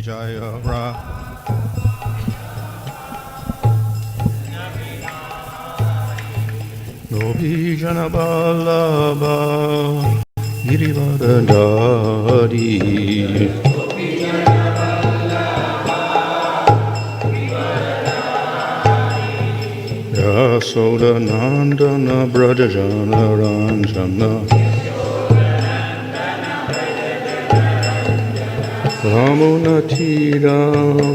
Jaya Ra. Gopi Jana Vallabha Girivardhari Yasoda Nandana Brajajana Ranjana Ramunatira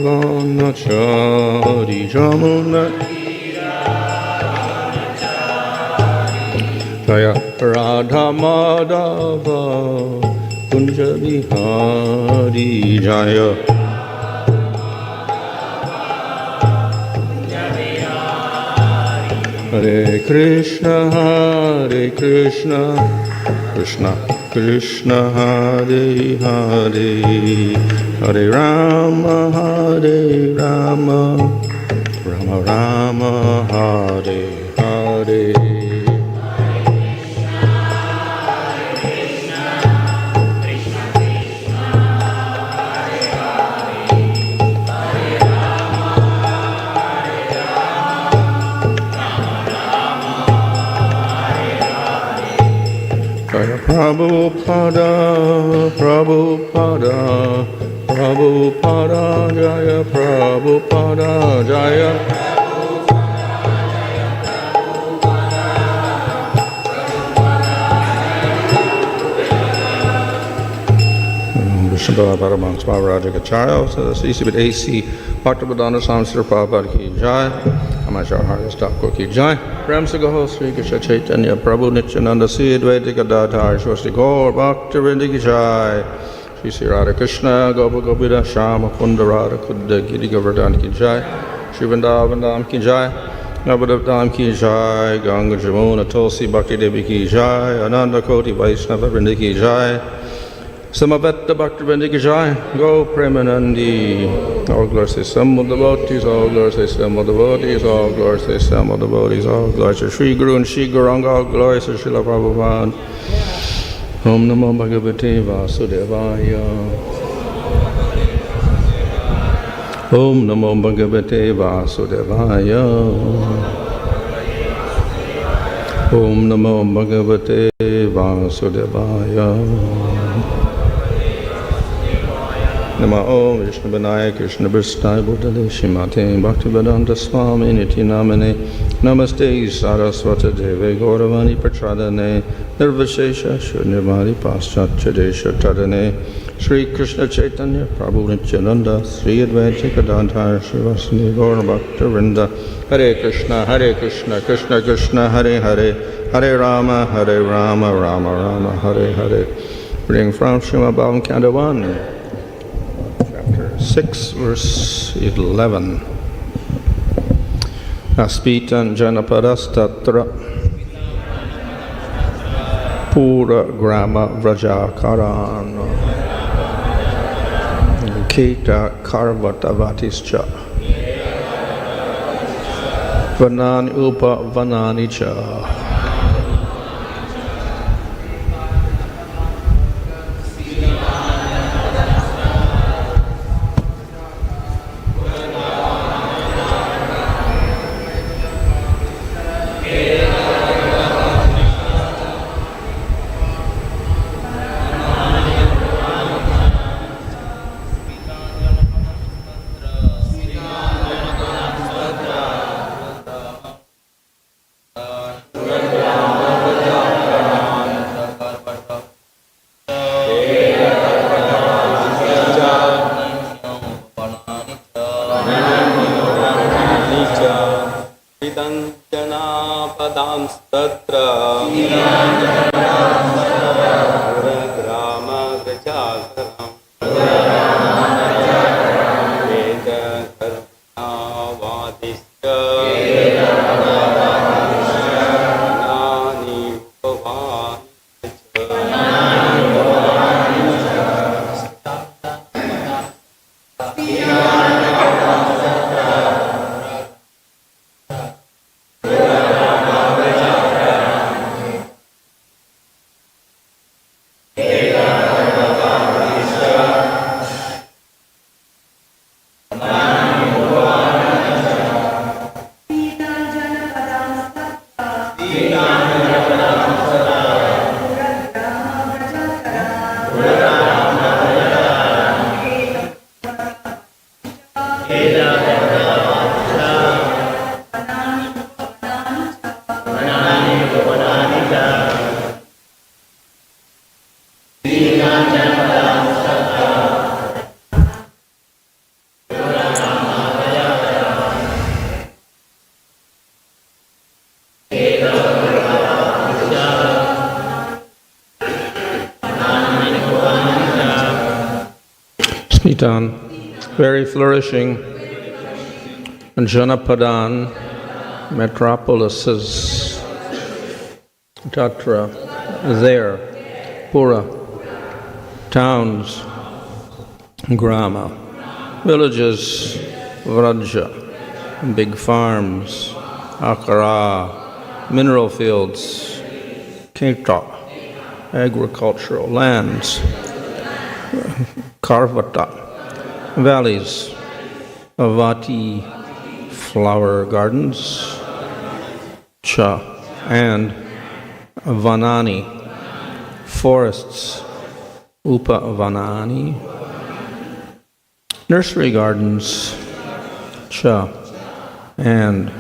Vanachari Jamuna Jaya Radha Madhava Kunja Vihari Jaya Hare Krishna Krishna Krishna Hare Hare Hare Rama Rama Rama Hare Hare Jaya Prabhupada, Prabhupada, Prabhupada, Jaya Prabhupada, Jaya Vishnu Paramahans Maharaj Acharya, CC AC, Bhaktivedanta Swami Sri Prabhupada Ki Jai, Amachar Haris Thakur Ki Jai, Prem Sagaho Sri Krishna Chaitanya Prabhu Nityananda Sri Advaita Gadadhar Shwasti Gaur Bhaktivinoda Ki Jai, Shri Sri Radha Krishna Gopa Gopida Shama Kunda Radha Kudda Giri Govardhan Ki Jai, Shri Vrindavan Dham Ki Jai, Navadip Dham Ki Jai, Ganga Jamuna Tulsi Bhakti Devi Ki Jai, Ananda Koti Vaishnava Vrinda Ki Jai, Samavetta Bhaktivinoda Ki Jai, Go Premanandi, all glories to some of the devotees, all glories to some of the devotees, all glories to some of the devotees, all glories to Sri Guru and Sri Gauranga, all glories to Srila Prabhupada. Om Namo Bhagavate Vasudevaya. Om Namo Bhagavate Vasudevaya. Om Namo Bhagavate Vasudevaya. Nama Om Vishnu Vinaya Krishna Bristaya Buddhale Shimate Bhaktivedanta Swami Niti Namane Namaste Saraswata Deve Gauravani Pratradane Nirvashesha Shunirmadi Paschatya Desha Tadane Sri Krishna Chaitanya Prabhu Nityananda Sri Advaita Gadadhar Srivasani Gaura Bhakta Vrinda Hare Krishna Krishna Krishna Hare Hare Hare Rama Rama Rama Hare Hare. Reading from Srimad Bhagavatam Canto 1, 6 verse 11. Aspitan Janapadastatra Pura Grama Vrajakaran Kita Karvatavatischa Vanani Upa Vananicha. Tan, very flourishing Janapadan, metropolises, Tatra, there, Pura, towns, Grama, villages, Vraja, big farms, Akara, mineral fields, Keta, agricultural lands, Karvata, valleys, Avati, flower gardens, Cha, and Vanani, forests, Upavanani, nursery gardens, Cha, and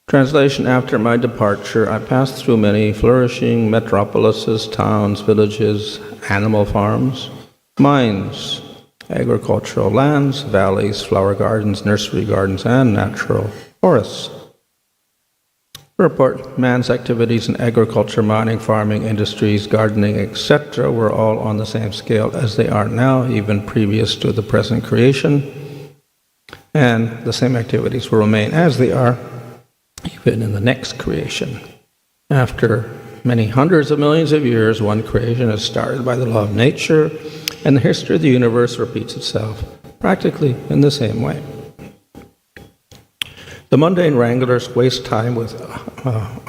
translation: after my departure, I passed through many flourishing metropolises, towns, villages, animal farms, mines, agricultural lands, valleys, flower gardens, nursery gardens, and natural forests. Report: man's activities in agriculture, mining, farming, industries, gardening, etc. were all on the same scale as they are now, even previous to the present creation, and the same activities will remain as they are even in the next creation. After many hundreds of millions of years, one creation is started by the law of nature, and the history of the universe repeats itself practically in the same way. The mundane wranglers waste time with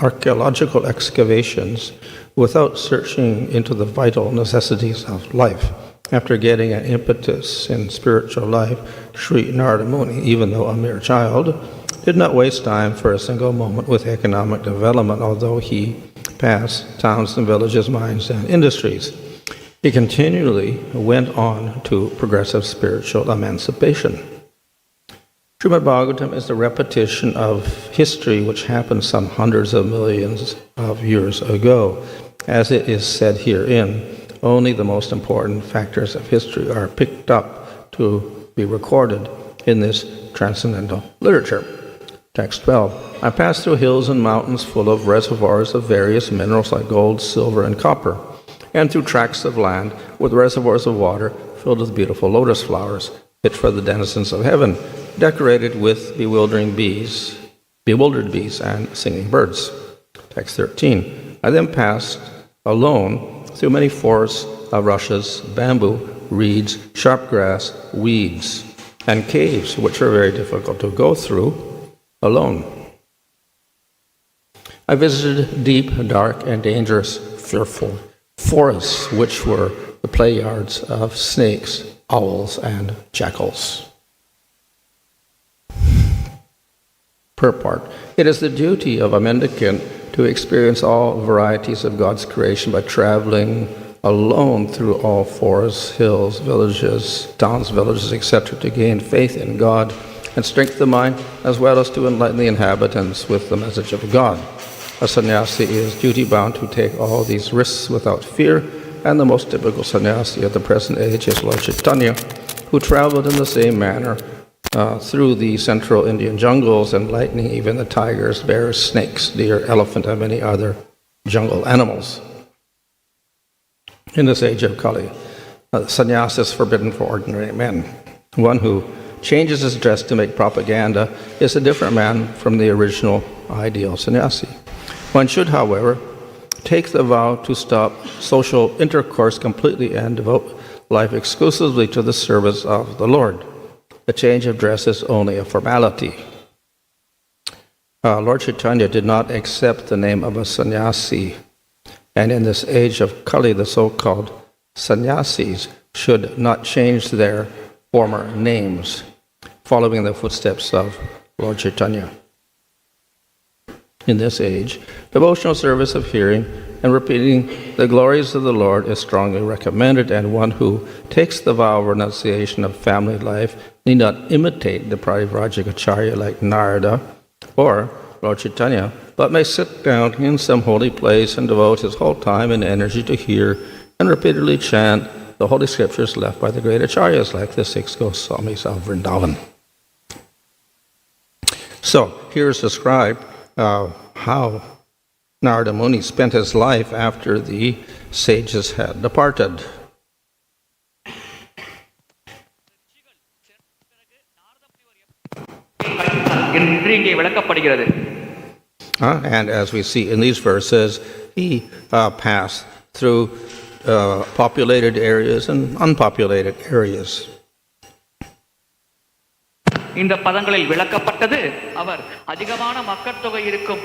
archaeological excavations without searching into the vital necessities of life. After getting an impetus in spiritual life, Sri Narada Muni, even though a mere child, did not waste time for a single moment with economic development, although he passed towns and villages, mines, and industries. He continually went on to progressive spiritual emancipation. Srimad Bhagavatam is the repetition of history which happened some hundreds of millions of years ago. As it is said herein, only the most important factors of history are picked up to be recorded in this transcendental literature. Text 12. I passed through hills and mountains full of reservoirs of various minerals like gold, silver, and copper, and through tracts of land with reservoirs of water filled with beautiful lotus flowers, fit for the denizens of heaven, decorated with bewildered bees and singing birds. Text 13. I then passed alone through many forests of rushes, bamboo, reeds, sharp grass, weeds, and caves, which are very difficult to go through alone. I visited deep, dark, and dangerous, fearful forests, which were the play yards of snakes, owls, and jackals. Purport. It is the duty of a mendicant to experience all varieties of God's creation by traveling alone through all forests, hills, villages, towns, villages, etc., to gain faith in God and strengthen the mind, as well as to enlighten the inhabitants with the message of God. A sannyasi is duty-bound to take all these risks without fear, and the most typical sannyasi at the present age is Lord Chaitanya, who traveled in the same manner through the central Indian jungles, enlightening even the tigers, bears, snakes, deer, elephant, and many other jungle animals. In this age of Kali, sannyasa is forbidden for ordinary men. One who changes his dress to make propaganda is a different man from the original ideal sannyasi. One should, however, take the vow to stop social intercourse completely and devote life exclusively to the service of the Lord. The change of dress is only a formality. Lord Chaitanya did not accept the name of a sannyasi, and in this age of Kali, the so-called sannyasis should not change their former names, following the footsteps of Lord Chaitanya. In this age, devotional service of hearing and repeating the glories of the Lord is strongly recommended, and one who takes the vow of renunciation of family life need not imitate the Parivrajikacharya like Narada or Lord Chaitanya, but may sit down in some holy place and devote his whole time and energy to hear and repeatedly chant the holy scriptures left by the great acharyas like the 6 Goswamis of Vrindavan. So, here is described how Narada Muni spent his life after the sages had departed. விளக்கப்படுகிறது. And as we see in these verses, he passed through populated areas and unpopulated areas. இந்த பதங்களில் விளக்கப்பட்டது அவர் அதிகமான மக்கள் தொகை இருக்கும்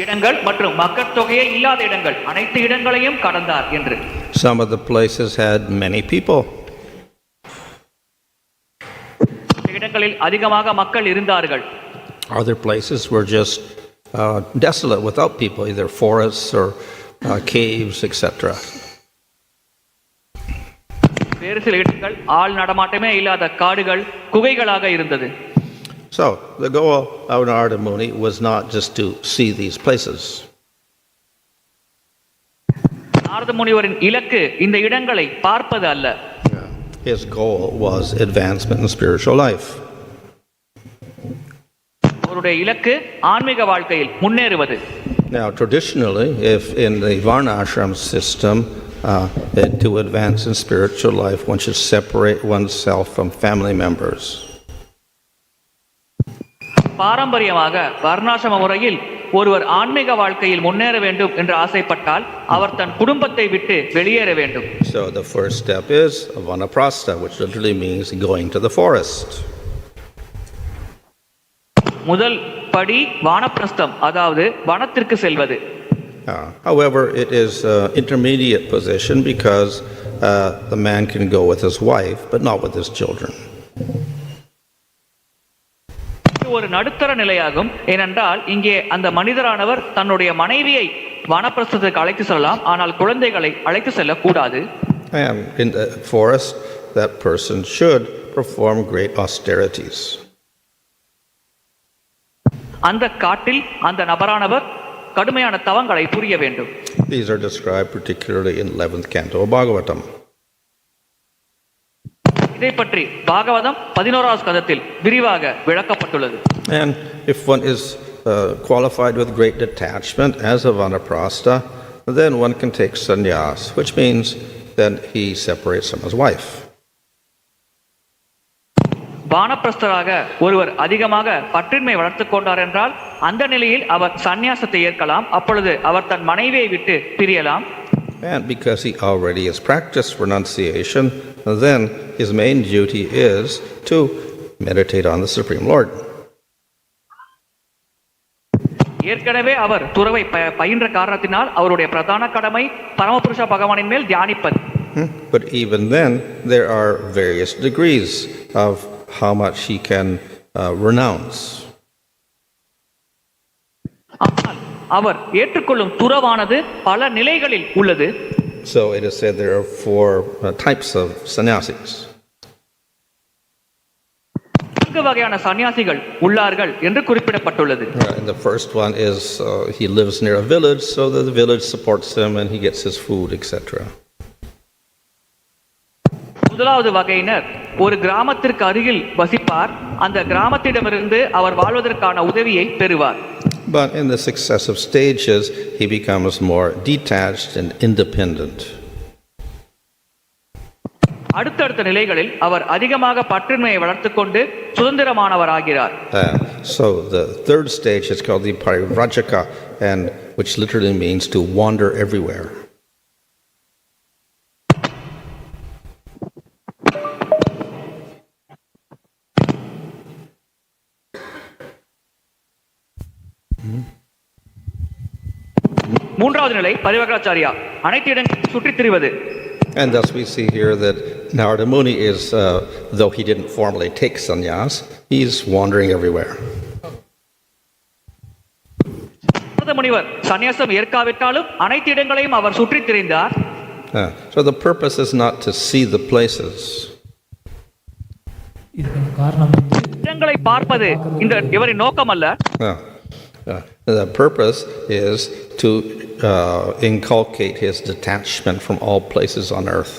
இடங்கள் மற்றும் மக்கள் தொகையே இல்லாத இடங்கள் அனைத்து இடங்களையும் கடந்தார் என்று. Some of the places had many people. இடங்களில் அதிகமாக மக்கள் இருந்தார்கள். Other places were just desolate without people, either forests or caves, etc. வேறு சில இடங்கள் ஆள் நடமாட்டமே இல்லாத காடுகள் குகைகளாக இருந்தது. So the goal of Narada Muni was not just to see these places. Narada முனிவரின் இலக்கு இந்த இடங்களை பார்ப்பது அல்ல. His goal was advancement in spiritual life. அவருடைய இலக்கு ஆன்மீக வாழ்க்கையில் முன்னேறுவது. Now traditionally, if in the varnashram system, to advance in spiritual life, one should separate oneself from family members. பாரம்பரியமாக வர்ணாசிரம முறையில் ஒருவர் ஆன்மீக வாழ்க்கையில் முன்னேற வேண்டும் என்று ஆசைப்பட்டால் அவர் தன் குடும்பத்தை விட்டு வெளியேற வேண்டும். So the first step is vanaprastha, which literally means going to the forest. முதல் படி வானப்பிரஸ்தம், அதாவது வனத்திற்கு செல்வது. However, it is an intermediate position because the man can go with his wife, but not with his children. ஒரு நடுத்தர நிலையாகும். ஏனென்றால் இங்கே அந்த மனிதரானவர் தன்னுடைய மனைவியை வனப்பிரஸ்தத்துக்கு அழைத்து செல்லலாம், ஆனால் குழந்தைகளை அழைத்து செல்லக்கூடாது. And in the forest, that person should perform great austerities. அந்த காட்டில் அந்த நபரானவர் கடுமையான தவங்களை புரிய வேண்டும். These are described particularly in 11th canto of Bhagavatam. இதை பற்றி பாகவதம் 11வது ஸ்கந்தத்தில் விரிவாக விளக்கப்பட்டுள்ளது. And if one is qualified with great detachment as a vanaprastha, then one can take sannyas, which means then he separates from his wife. வானப்பிரஸ்தராக ஒருவர் அதிகமாக பற்றின்மை வளர்த்துக் கொண்டார் என்றால் அந்த நிலையில் அவர் சந்நியாசத்தை ஏற்கலாம். அப்பொழுது அவர் தன் மனைவியை விட்டு பிரியலாம். And because he already has practiced renunciation, then his main duty is to meditate on the Supreme Lord. ஏற்கனவே அவர் துறவை பயின்ற காரணத்தினால் அவருடைய பிரதான கடமை பரமபுருஷ பகவானின் மேல் தியானிப்பது. But even then, there are various degrees of how much he can renounce. ஆனால் அவர் ஏற்றுக்கொள்ளும் துறவானது பல நிலைகளில் உள்ளது. So it is said there are 4 types of sannyasis. 4 வகையான சன்னியாசிகள் உள்ளார்கள் என்று குறிப்பிடப்பட்டுள்ளது. And the first one is he lives near a village, so that the village supports him and he gets his food, etc. முதலாவது வகையினர் ஒரு கிராமத்திற்கு அருகில் வசிப்பார். அந்த கிராமத்திடமிருந்து அவர் வாழ்வதற்கான உதவியை பெறுவார். But in the successive stages, he becomes more detached and independent. அடுத்தடுத்த நிலைகளில் அவர் அதிகமாக பற்றின்மையை வளர்த்துக் கொண்டு சுதந்திரமானவராகிறார். So the third stage is called the parivrajaka, and which literally means to wander everywhere. மூன்றாவது நிலை பரிவர்காச்சாரியா, அனைத்து இடங்களிலும் சுற்றித் திரிவது. And thus we see here that Narada Muni is, though he didn't formally take sannyas, he's wandering everywhere. Narada முனிவர் சந்நியாசம் ஏற்காவிட்டாலும் அனைத்து இடங்களையும் அவர் சுற்றித் திரிந்தார். So the purpose is not to see the places. இடங்களை பார்ப்பது இந்த இவரின் நோக்கம் அல்ல. The purpose is to inculcate his detachment from all places on earth.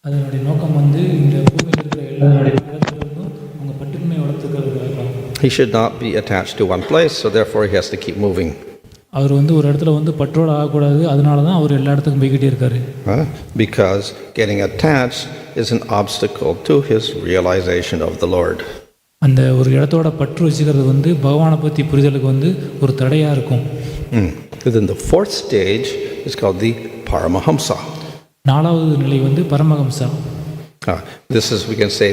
அதனுடைய நோக்கம் இந்த பூமியில் இருக்கிற எல்லா இடங்களிலும் அவங்க பற்றின்மை வளர்த்துக்கிறதுக்காக. He should not be attached to one place, so therefore he has to keep moving. அவர் ஒரு இடத்துல பற்றோட ஆகக்கூடாது, அதனால தான் அவர் எல்லா இடத்துக்கும் போய்கிட்டே இருக்காரு. Because getting attached is an obstacle to his realization of the Lord. அந்த ஒரு இடத்தோட பற்று வச்சுக்கிறது வந்து பகவானை பற்றி புரிதலுக்கு வந்து ஒரு தடையாக இருக்கும். Then the fourth stage is called the Paramahamsa. நாலாவது நிலை வந்து Paramahamsa. This is, we can say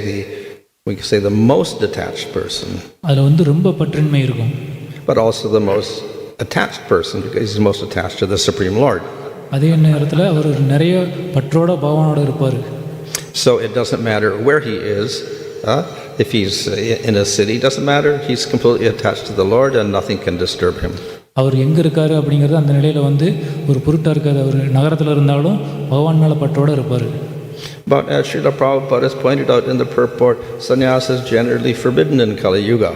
the most detached person. அதில் வந்து ரொம்ப பற்றின்மை இருக்கும். But also the most attached person, because he's most attached to the Supreme Lord. அதே நேரத்தில் அவர் நிறைய பற்றோட பகவானோட இருப்பார். So it doesn't matter where he is. If he's in a city, it doesn't matter. He's completely attached to the Lord and nothing can disturb him. அவர் எங்கே இருக்காரு அப்படிங்கிறது அந்த நிலையில் வந்து ஒரு பொருட்டாக இருக்காது. அவர் நகரத்தில் இருந்தாலும் பகவான் மேலே பற்றோடு இருப்பார். But as Srila Prabhupada has pointed out in the purport, sannyasa is generally forbidden in Kali Yuga.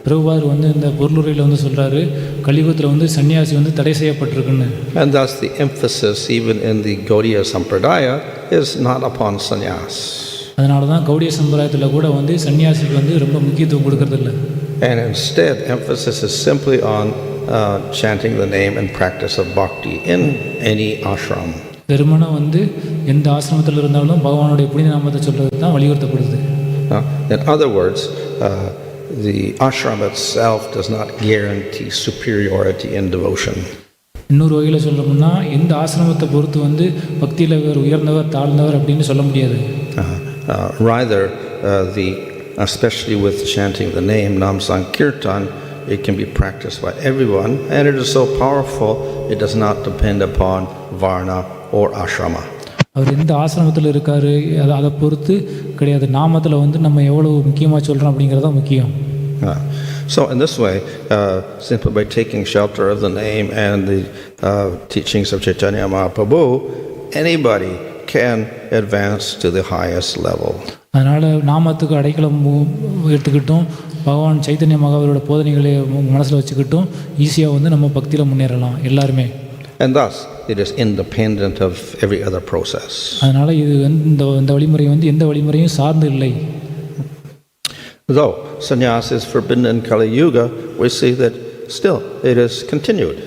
Prabhupada வந்து இந்த பொருளுரையில் வந்து சொல்கிறாரு, கலியுகத்தில் வந்து சன்னியாசி வந்து தடை செய்யப்பட்டிருக்குன்னு. And thus the emphasis even in the Gaudiya Sampradaya is not upon sannyas. அதனால தான் கௌடிய சம்பிரதாயத்தில் கூட வந்து சன்னியாசிக்கு வந்து ரொம்ப முக்கியத்துவம் கொடுக்கறதில்ல. And instead emphasis is simply on chanting the name and practice of bhakti in any ashram. வெறுமனே வந்து எந்த ஆசிரமத்தில் இருந்தாலும் பகவானுடைய புனித நாமத்தை சொல்கிறது தான் வலியுறுத்தப்படுது. In other words, the ashram itself does not guarantee superiority in devotion. இன்னொரு வகையில் சொல்லணும்னா எந்த ஆசிரமத்தை பொறுத்து வந்து பக்தியில் வேறு உயர்ந்தவர் தாழ்ந்தவர் அப்படின்னு சொல்ல முடியாது. Rather, especially with chanting the name, Nam Sankirtan, it can be practiced by everyone, and it is so powerful, it does not depend upon varna or ashrama. அவர் எந்த ஆசிரமத்தில் இருக்கார் அதை பொறுத்து கிடையாது. நாமத்தில் வந்து நம்ம எவ்வளோ முக்கியமாக சொல்கிறோம் அப்படிங்கிறது தான் முக்கியம். So in this way, simply by taking shelter of the name and the teachings of Chaitanya Mahaprabhu, anybody can advance to the highest level. அதனால் நாமத்துக்கு அடைக்கலம் எடுத்துக்கிட்டும் பகவான் சைத்தன்ய மகாவீரோட போதனைகளை மனசில் வச்சுக்கிட்டும் ஈஸியாக வந்து நம்ம பக்தியில் முன்னேறலாம் எல்லாருமே. And thus it is independent of every other process. அதனால் இது இந்த வழிமுறை வந்து எந்த வழிமுறையும் சார்ந்து இல்லை. Though sannyasa is forbidden in Kali Yuga, we see that still it is continued.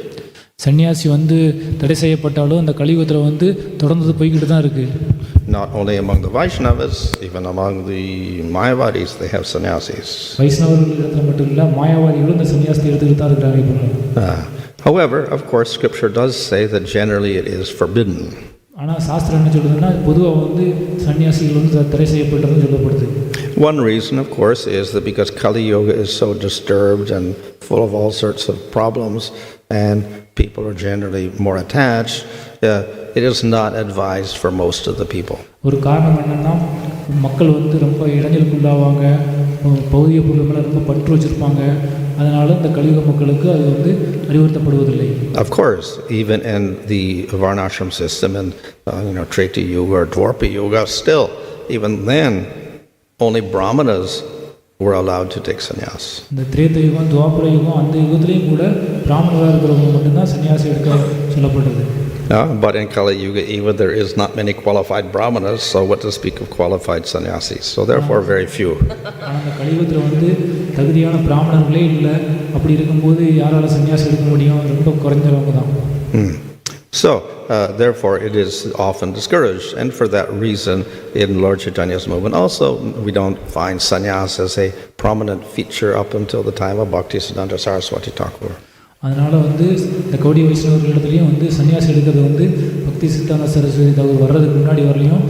சன்னியாசி வந்து தடை செய்யப்பட்டாலும் அந்த கலியுகத்தில் வந்து தொடர்ந்து போய்கிட்டு தான் இருக்குது. Not only among the Vaishnavas, even among the Mayavadis, they have sannyasis. வைஷ்ணவர்கள் மட்டும் இல்லை, மாயாவாதிகளும் இந்த சன்னியாசத்தை எடுத்துக்கிட்டு தான் இருக்கிறாங்க. However, of course, Scripture does say that generally it is forbidden. ஆனால் சாஸ்திரம் என்ன சொல்லுதுன்னா பொதுவாக வந்து சன்னியாசிகள் வந்து தடை செய்யப்பட்டதுன்னு சொல்லப்படுது. One reason, of course, is that because Kali Yuga is so disturbed and full of all sorts of problems, and people are generally more attached, it is not advised for most of the people. ஒரு காரணம் என்னன்னா மக்கள் வந்து ரொம்ப இடைஞ்சலுக்குள்ளாவாங்க, பௌதிக பொருள் மேலே ரொம்ப பற்று வச்சுருப்பாங்க. அதனால இந்த கலியுக மக்களுக்கு அது வந்து அறிவுறுத்தப்படுவதில்லை. Of course, even in the Varnashram system and Treta Yuga or Dwarpa Yuga, still, even then, only Brahmanas were allowed to take sannyas. இந்த திரேத யுகம் துவாபர யுகம் அந்த யுகத்திலையும் கூட பிராமணராக இருக்கிறவங்க மட்டும்தான் சன்னியாசி எடுக்க சொல்லப்பட்டது. But in Kali Yuga, even there is not many qualified brahmanas, so what to speak of qualified sannyasis? So therefore, very few. ஆனால் அந்த கலியுகத்தில் வந்து தகுதியான பிராமணர்களே இல்லை. அப்படி இருக்கும்போது யாரால சன்னியாசி எடுக்க முடியும்? ரொம்ப குறைஞ்சவங்க தான். So therefore, it is often discouraged, and for that reason, in Lord Chaitanya's movement, also we don't find sannyas as a prominent feature up until the time of Bhaktisiddhanta Saraswati Thakur. அதனால் வந்து இந்த கௌடிய வைஷ்ணவர்களிடத்துலையும் வந்து சன்னியாசி எடுக்கிறது வந்து பக்தி சித்தாந்த சரஸ்வதி தகவல் வர்றதுக்கு முன்னாடி வரலையும்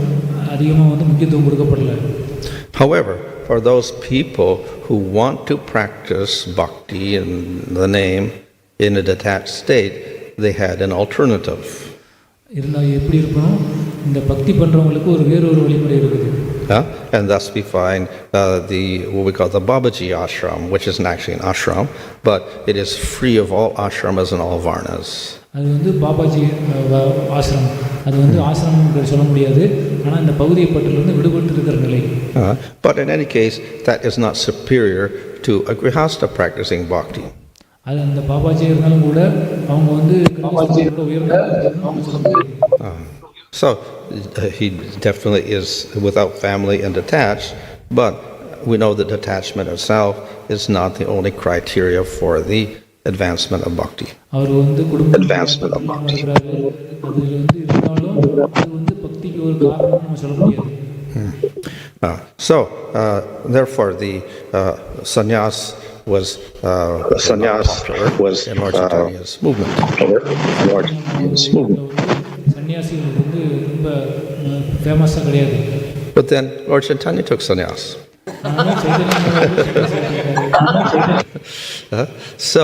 அதிகமாக வந்து முக்கியத்துவம் கொடுக்கப்படலை. However, for those people who want to practice bhakti in the name in a detached state, they had an alternative. இருந்தால் எப்படி இருக்கணும், இந்த பக்தி பண்ணுறவங்களுக்கு ஒரு வேறொரு வழிமுறை இருக்குது. And thus we find what we call the Babaji ashram, which isn't actually an ashram, but it is free of all ashramas and all varnas. அது வந்து பாபாஜி ஆசிரமம், அது வந்து ஆசிரமம் சொல்ல முடியாது, ஆனால் இந்த பகுதியை பற்றிலிருந்து விடுபட்டு இருக்கிற நிலை. But in any case, that is not superior to a grihastha practicing bhakti. அது அந்த பாபாஜி இருந்தாலும் கூட அவங்க வந்து உயர்ந்த. So he definitely is without family and detached, but we know that detachment itself is not the only criteria for the advancement of bhakti. அவர் வந்து குடும்ப Advancement of bhakti. அது வந்து இருந்தாலும் அது வந்து பக்திக்கு ஒரு காரணம் நம்ம சொல்ல முடியாது. Therefore, the sannyas was popular in Lord Chaitanya's movement. சன்னியாசிகள் வந்து ரொம்ப ஃபேமஸாக கிடையாது. But then Lord Chaitanya took sannyas. So,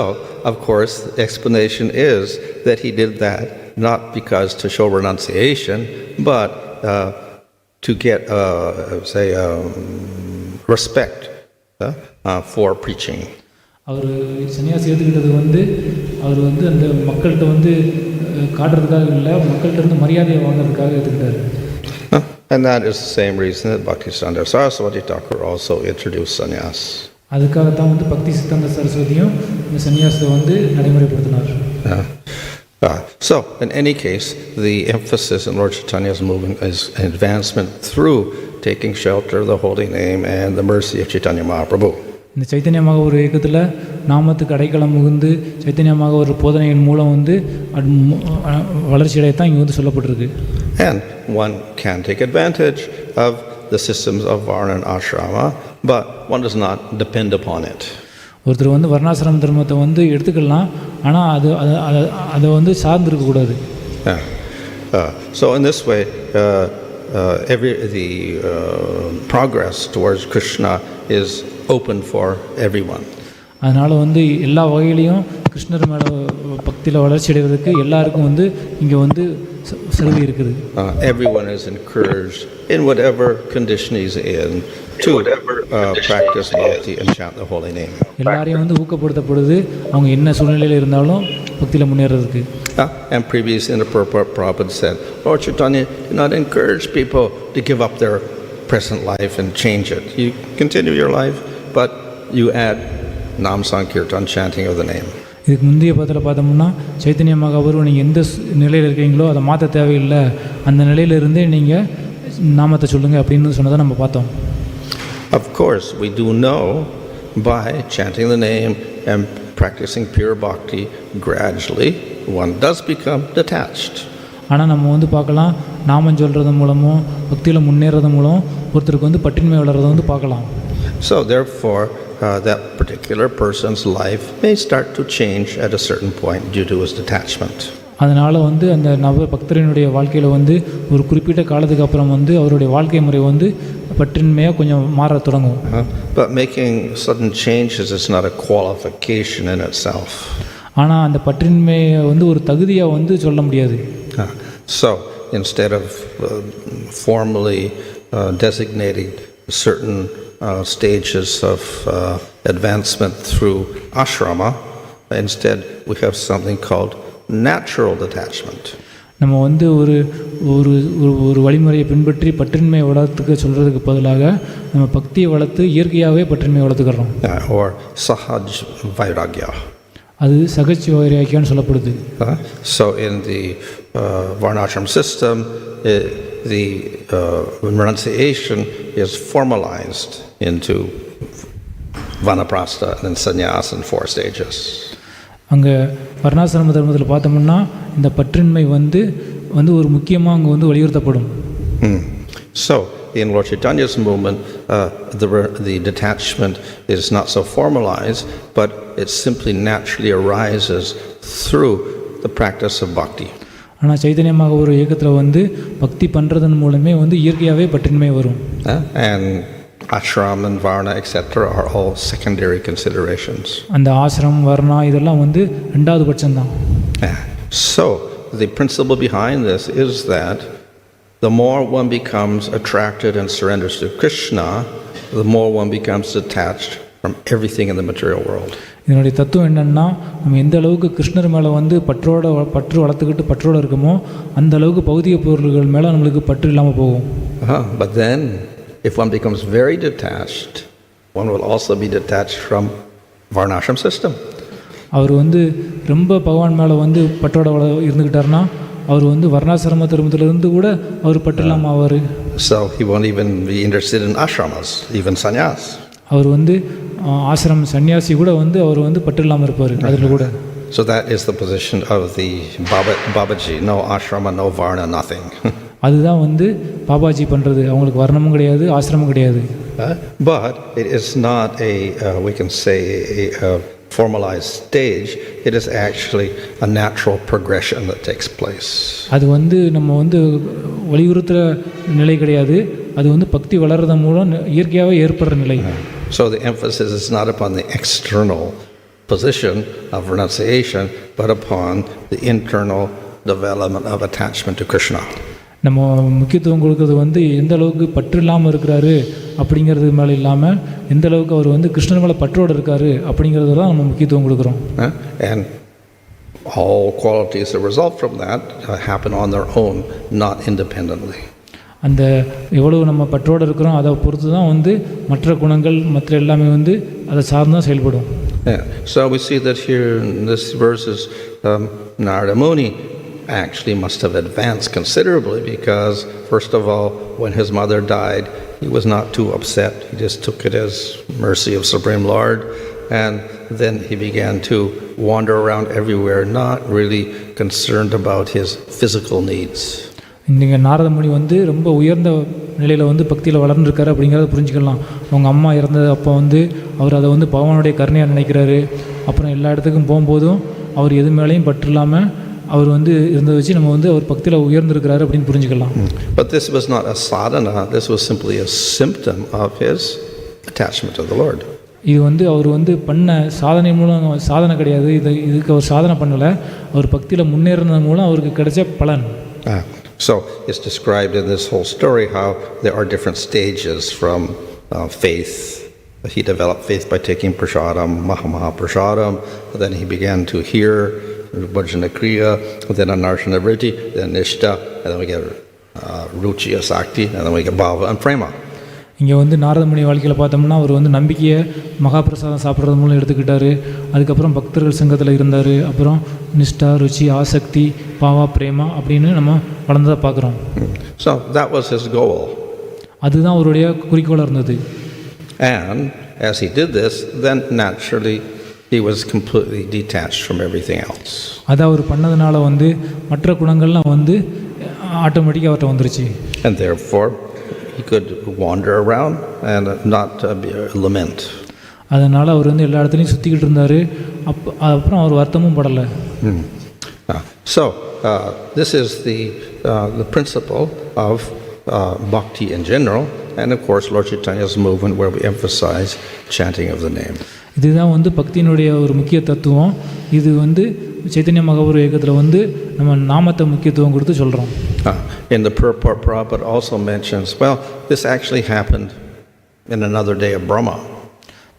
of course, the explanation is that he did that not because to show renunciation, but to get, respect for preaching. அவர் சன்னியாசி ஏற்றுக்கிட்டது வந்து அவர் வந்து அந்த மக்கள்கிட்ட வந்து காட்டுறதுக்காக இல்லை, மக்கள்கிட்ட இருந்து மரியாதையை வாங்குறதுக்காக ஏற்றுக்கிட்டார். And that is the same reason that Bhaktisiddhanta Saraswati Thakur also introduced sannyas. அதுக்காகத்தான் வந்து பக்தி சித்தாந்த சரஸ்வதியும் இந்த சன்னியாசத்தை வந்து நடைமுறைப்படுத்தினார். So, in any case, the emphasis in Lord Chaitanya's movement is advancement through taking shelter of the holy name and the mercy of Chaitanya Mahaprabhu. இந்த சைத்தன்யமாக ஒரு இயக்கத்தில் நாமத்துக்கு அடைக்கலம் மிகுந்து சைத்தன்யமாக ஒரு போதனையின் மூலம் வந்து வளர்ச்சி அடையத்தான் இங்கே வந்து சொல்லப்பட்டிருக்கு. And one can take advantage of the systems of Varna and Ashrama, but one does not depend upon it. ஒருத்தர் வந்து வர்ணாசிரம தர்மத்தை வந்து எடுத்துக்கலாம், ஆனால் அதை வந்து சார்ந்திருக்கக்கூடாது. So in this way, the progress towards Krishna is open for everyone. அதனால் வந்து எல்லா வகையிலையும் கிருஷ்ணர் மேலே பக்தியில் வளர்ச்சி அடைவதற்கு எல்லாருக்கும் வந்து இங்கே வந்து சலுகை இருக்குது. Everyone is encouraged in whatever condition he's in to practice bhakti and chant the holy name. எல்லாரையும் வந்து ஊக்கப்படுத்தப்படுது அவங்க என்ன சூழ்நிலையில் இருந்தாலும் பக்தியில் முன்னேறதுக்கு. And previous in the Prabhupada said, Lord Chaitanya did not encourage people to give up their present life and change it. You continue your life, but you add Nam Sankirtan, chanting of the name. இதுக்கு முந்தைய பதத்தில் பார்த்தோம்னா சைத்தன்யமாக அவரும் நீங்கள் எந்த நிலையில் இருக்கீங்களோ அதை மாற்ற தேவையில்லை, அந்த நிலையிலிருந்தே நீங்கள் நாமத்தை சொல்லுங்கள் அப்படின்னு சொன்னதை நம்ம பார்த்தோம். Of course, we do know by chanting the name and practicing pure bhakti, gradually one does become detached. ஆனால் நம்ம வந்து பார்க்கலாம், நாமம் சொல்கிறது மூலமோ பக்தியில் முன்னேறது மூலம் ஒருத்தருக்கு வந்து பற்றின்மை வளர்கிறத வந்து பார்க்கலாம். So therefore, that particular person's life may start to change at a certain point due to his detachment. அதனால் வந்து அந்த பக்தரினுடைய வாழ்க்கையில் வந்து ஒரு குறிப்பிட்ட காலத்துக்கு அப்புறம் வந்து அவருடைய வாழ்க்கை முறை வந்து பற்றின்மையாக கொஞ்சம் மாற தொடங்கும். But making sudden changes is not a qualification in itself. ஆனால் அந்த பற்றின்மையை வந்து ஒரு தகுதியாக வந்து சொல்ல முடியாது. So instead of formally designating certain stages of advancement through ashrama, instead we have something called natural detachment. நம்ம வந்து ஒரு ஒரு ஒரு வழிமுறையை பின்பற்றி பற்றின்மையை வளர்த்துக்க சொல்கிறதுக்கு பதிலாக நம்ம பக்தியை வளர்த்து இயற்கையாகவே பற்றின்மையை வளர்த்துக்கிறோம். Or sahaj vairagya. அது சகஜ வைராக்கியம்னு சொல்லப்படுது. So in the varnashram system, the renunciation is formalized into vanaprastha and then sannyas in 4 stages. அங்கே வர்ணாசிரம தர்மத்தில் பார்த்தோம்னா இந்த பற்றின்மை வந்து ஒரு முக்கியமாக அங்கே வந்து வலியுறுத்தப்படும். So in Lord Chaitanya's movement, the detachment is not so formalized, but it simply naturally arises through the practice of bhakti. ஆனால் சைதன்யமாக ஒரு இயக்கத்தில் வந்து பக்தி பண்ணுறதன் மூலமே வந்து இயற்கையாகவே பற்றின்மை வரும். And ashram and varna etc. are all secondary considerations. அந்த ஆசிரம் வர்ணா இதெல்லாம் வந்து ரெண்டாவது பட்சம்தான். So the principle behind this is that the more one becomes attracted and surrenders to Krishna, the more one becomes detached from everything in the material world. இதனுடைய தத்துவம் என்னென்னா, நம்ம எந்த அளவுக்கு கிருஷ்ணர் மேலே வந்து பற்று வளர்த்துக்கிட்டு பற்றோடு இருக்குமோ அந்த அளவுக்கு பௌதிக பொருள்கள் மேலே நம்மளுக்கு பற்று இல்லாமல் போகும். But then if one becomes very detached, one will also be detached from varnashram system. அவர் வந்து ரொம்ப பகவான் மேலே வந்து பற்றோட இருந்துக்கிட்டார்னா அவர் வந்து வர்ணாசிரம தர்மத்திலிருந்து கூட அவர் பற்று இல்லாமல் ஆவார். So he won't even be interested in ashramas, even sannyas. அவர் வந்து ஆசிரம் சன்னியாசி கூட வந்து அவர் வந்து பற்று இல்லாமல் இருப்பார் அதில் கூட. So that is the position of the Babaji, no ashrama, no varna, nothing. அதுதான் வந்து பாபாஜி பண்ணுறது. அவங்களுக்கு வர்ணமும் கிடையாது, ஆசிரமும் கிடையாது. But it is not we can say, a formalized stage. It is actually a natural progression that takes place. அது வந்து நம்ம வந்து வலியுறுத்துகிற நிலை கிடையாது, அது வந்து பக்தி வளர்றது மூலம் இயற்கையாகவே ஏற்படுற நிலை. So the emphasis is not upon the external position of renunciation, but upon the internal development of attachment to Krishna. நம்ம முக்கியத்துவம் கொடுக்கறது வந்து எந்த அளவுக்கு பற்று இல்லாமல் இருக்கிறாரு அப்படிங்கிறது மேலே இல்லாமல் எந்த அளவுக்கு அவர் வந்து கிருஷ்ணன் மேலே பற்றோடு இருக்காரு அப்படிங்கிறது தான் நம்ம முக்கியத்துவம் கொடுக்குறோம். And all qualities that result from that happen on their own, not independently. அந்த எவ்வளவு நம்ம பற்றோடு இருக்கிறோம் அதை பொறுத்து தான் வந்து மற்ற குணங்கள் மற்ற எல்லாமே வந்து அதை சார்ந்து தான் செயல்படும். So we see that here in this verses, Narada Muni actually must have advanced considerably, because first of all, when his mother died, he was not too upset. He just took it as mercy of Supreme Lord, and then he began to wander around everywhere, not really concerned about his physical needs. இன்றைக்கி நாரதமுனி வந்து ரொம்ப உயர்ந்த நிலையில் வந்து பக்தியில் வளர்ந்துருக்காரு அப்படிங்கிறத புரிஞ்சுக்கலாம். அவங்க அம்மா இறந்தது அப்போ வந்து அவர் அதை வந்து பகவானுடைய கருணையாக நினைக்கிறாரு. அப்புறம் எல்லா இடத்துக்கும் போகும்போதும் அவர் எது மேலேயும் பற்று இல்லாமல் அவர் வந்து இருந்ததை வச்சு நம்ம வந்து அவர் பக்தியில் உயர்ந்திருக்கிறாரு அப்படின்னு புரிஞ்சுக்கலாம். But this was not a sadhana, this was simply a symptom of his attachment to the Lord. இது வந்து அவர் வந்து பண்ண சாதனை மூலம் சாதனை கிடையாது, இதுக்கு அவர் சாதனை பண்ணலை, அவர் பக்தியில் முன்னேறினது மூலம் அவருக்கு கிடைச்ச பலன். So it's described in this whole story how there are different stages from faith. He developed faith by taking prasadam, Maha prasadam, then he began to hear Bhajana Kriya, then Anarshana Vritti, then Nishta, and then we get Ruchi Asakti, and then we get Bhava and Prema. இங்கே வந்து நாரதமுனி வாழ்க்கையில் பார்த்தோம்னா அவர் வந்து நம்பிக்கையை மகாபிரசாதம் சாப்பிட்றது மூலம் எடுத்துக்கிட்டாரு. அதுக்கப்புறம் பக்தர்கள் சங்கத்தில் இருந்தார். அப்புறம் நிஷ்டா, ருச்சி, ஆசக்தி, பாவா, பிரேமா அப்படின்னு நம்ம வளர்ந்ததை பார்க்குறோம். So that was his goal. அதுதான் அவருடைய குறிக்கோளாக இருந்தது. And as he did this, then naturally he was completely detached from everything else. அதை அவர் பண்ணதுனால வந்து மற்ற குணங்கள்லாம் வந்து ஆட்டோமேட்டிக்காக அவர்கிட்ட வந்துருச்சு. And therefore he could wander around and not lament. அதனால் அவர் வந்து எல்லா இடத்துலையும் சுற்றிக்கிட்டு இருந்தார். அப்புறம் அவர் வருத்தமும் படலை. So this is the principle of bhakti in general, and of course Lord Chaitanya's movement where we emphasize chanting of the name. இதுதான் வந்து பக்தியினுடைய ஒரு முக்கிய தத்துவம். இது வந்து சைத்தன்ய மகாபுரு இயக்கத்தில் வந்து நம்ம நாமத்தை முக்கியத்துவம் கொடுத்து சொல்கிறோம். In the purport, Prabhupada also mentions, well, this actually happened in another day of Brahma.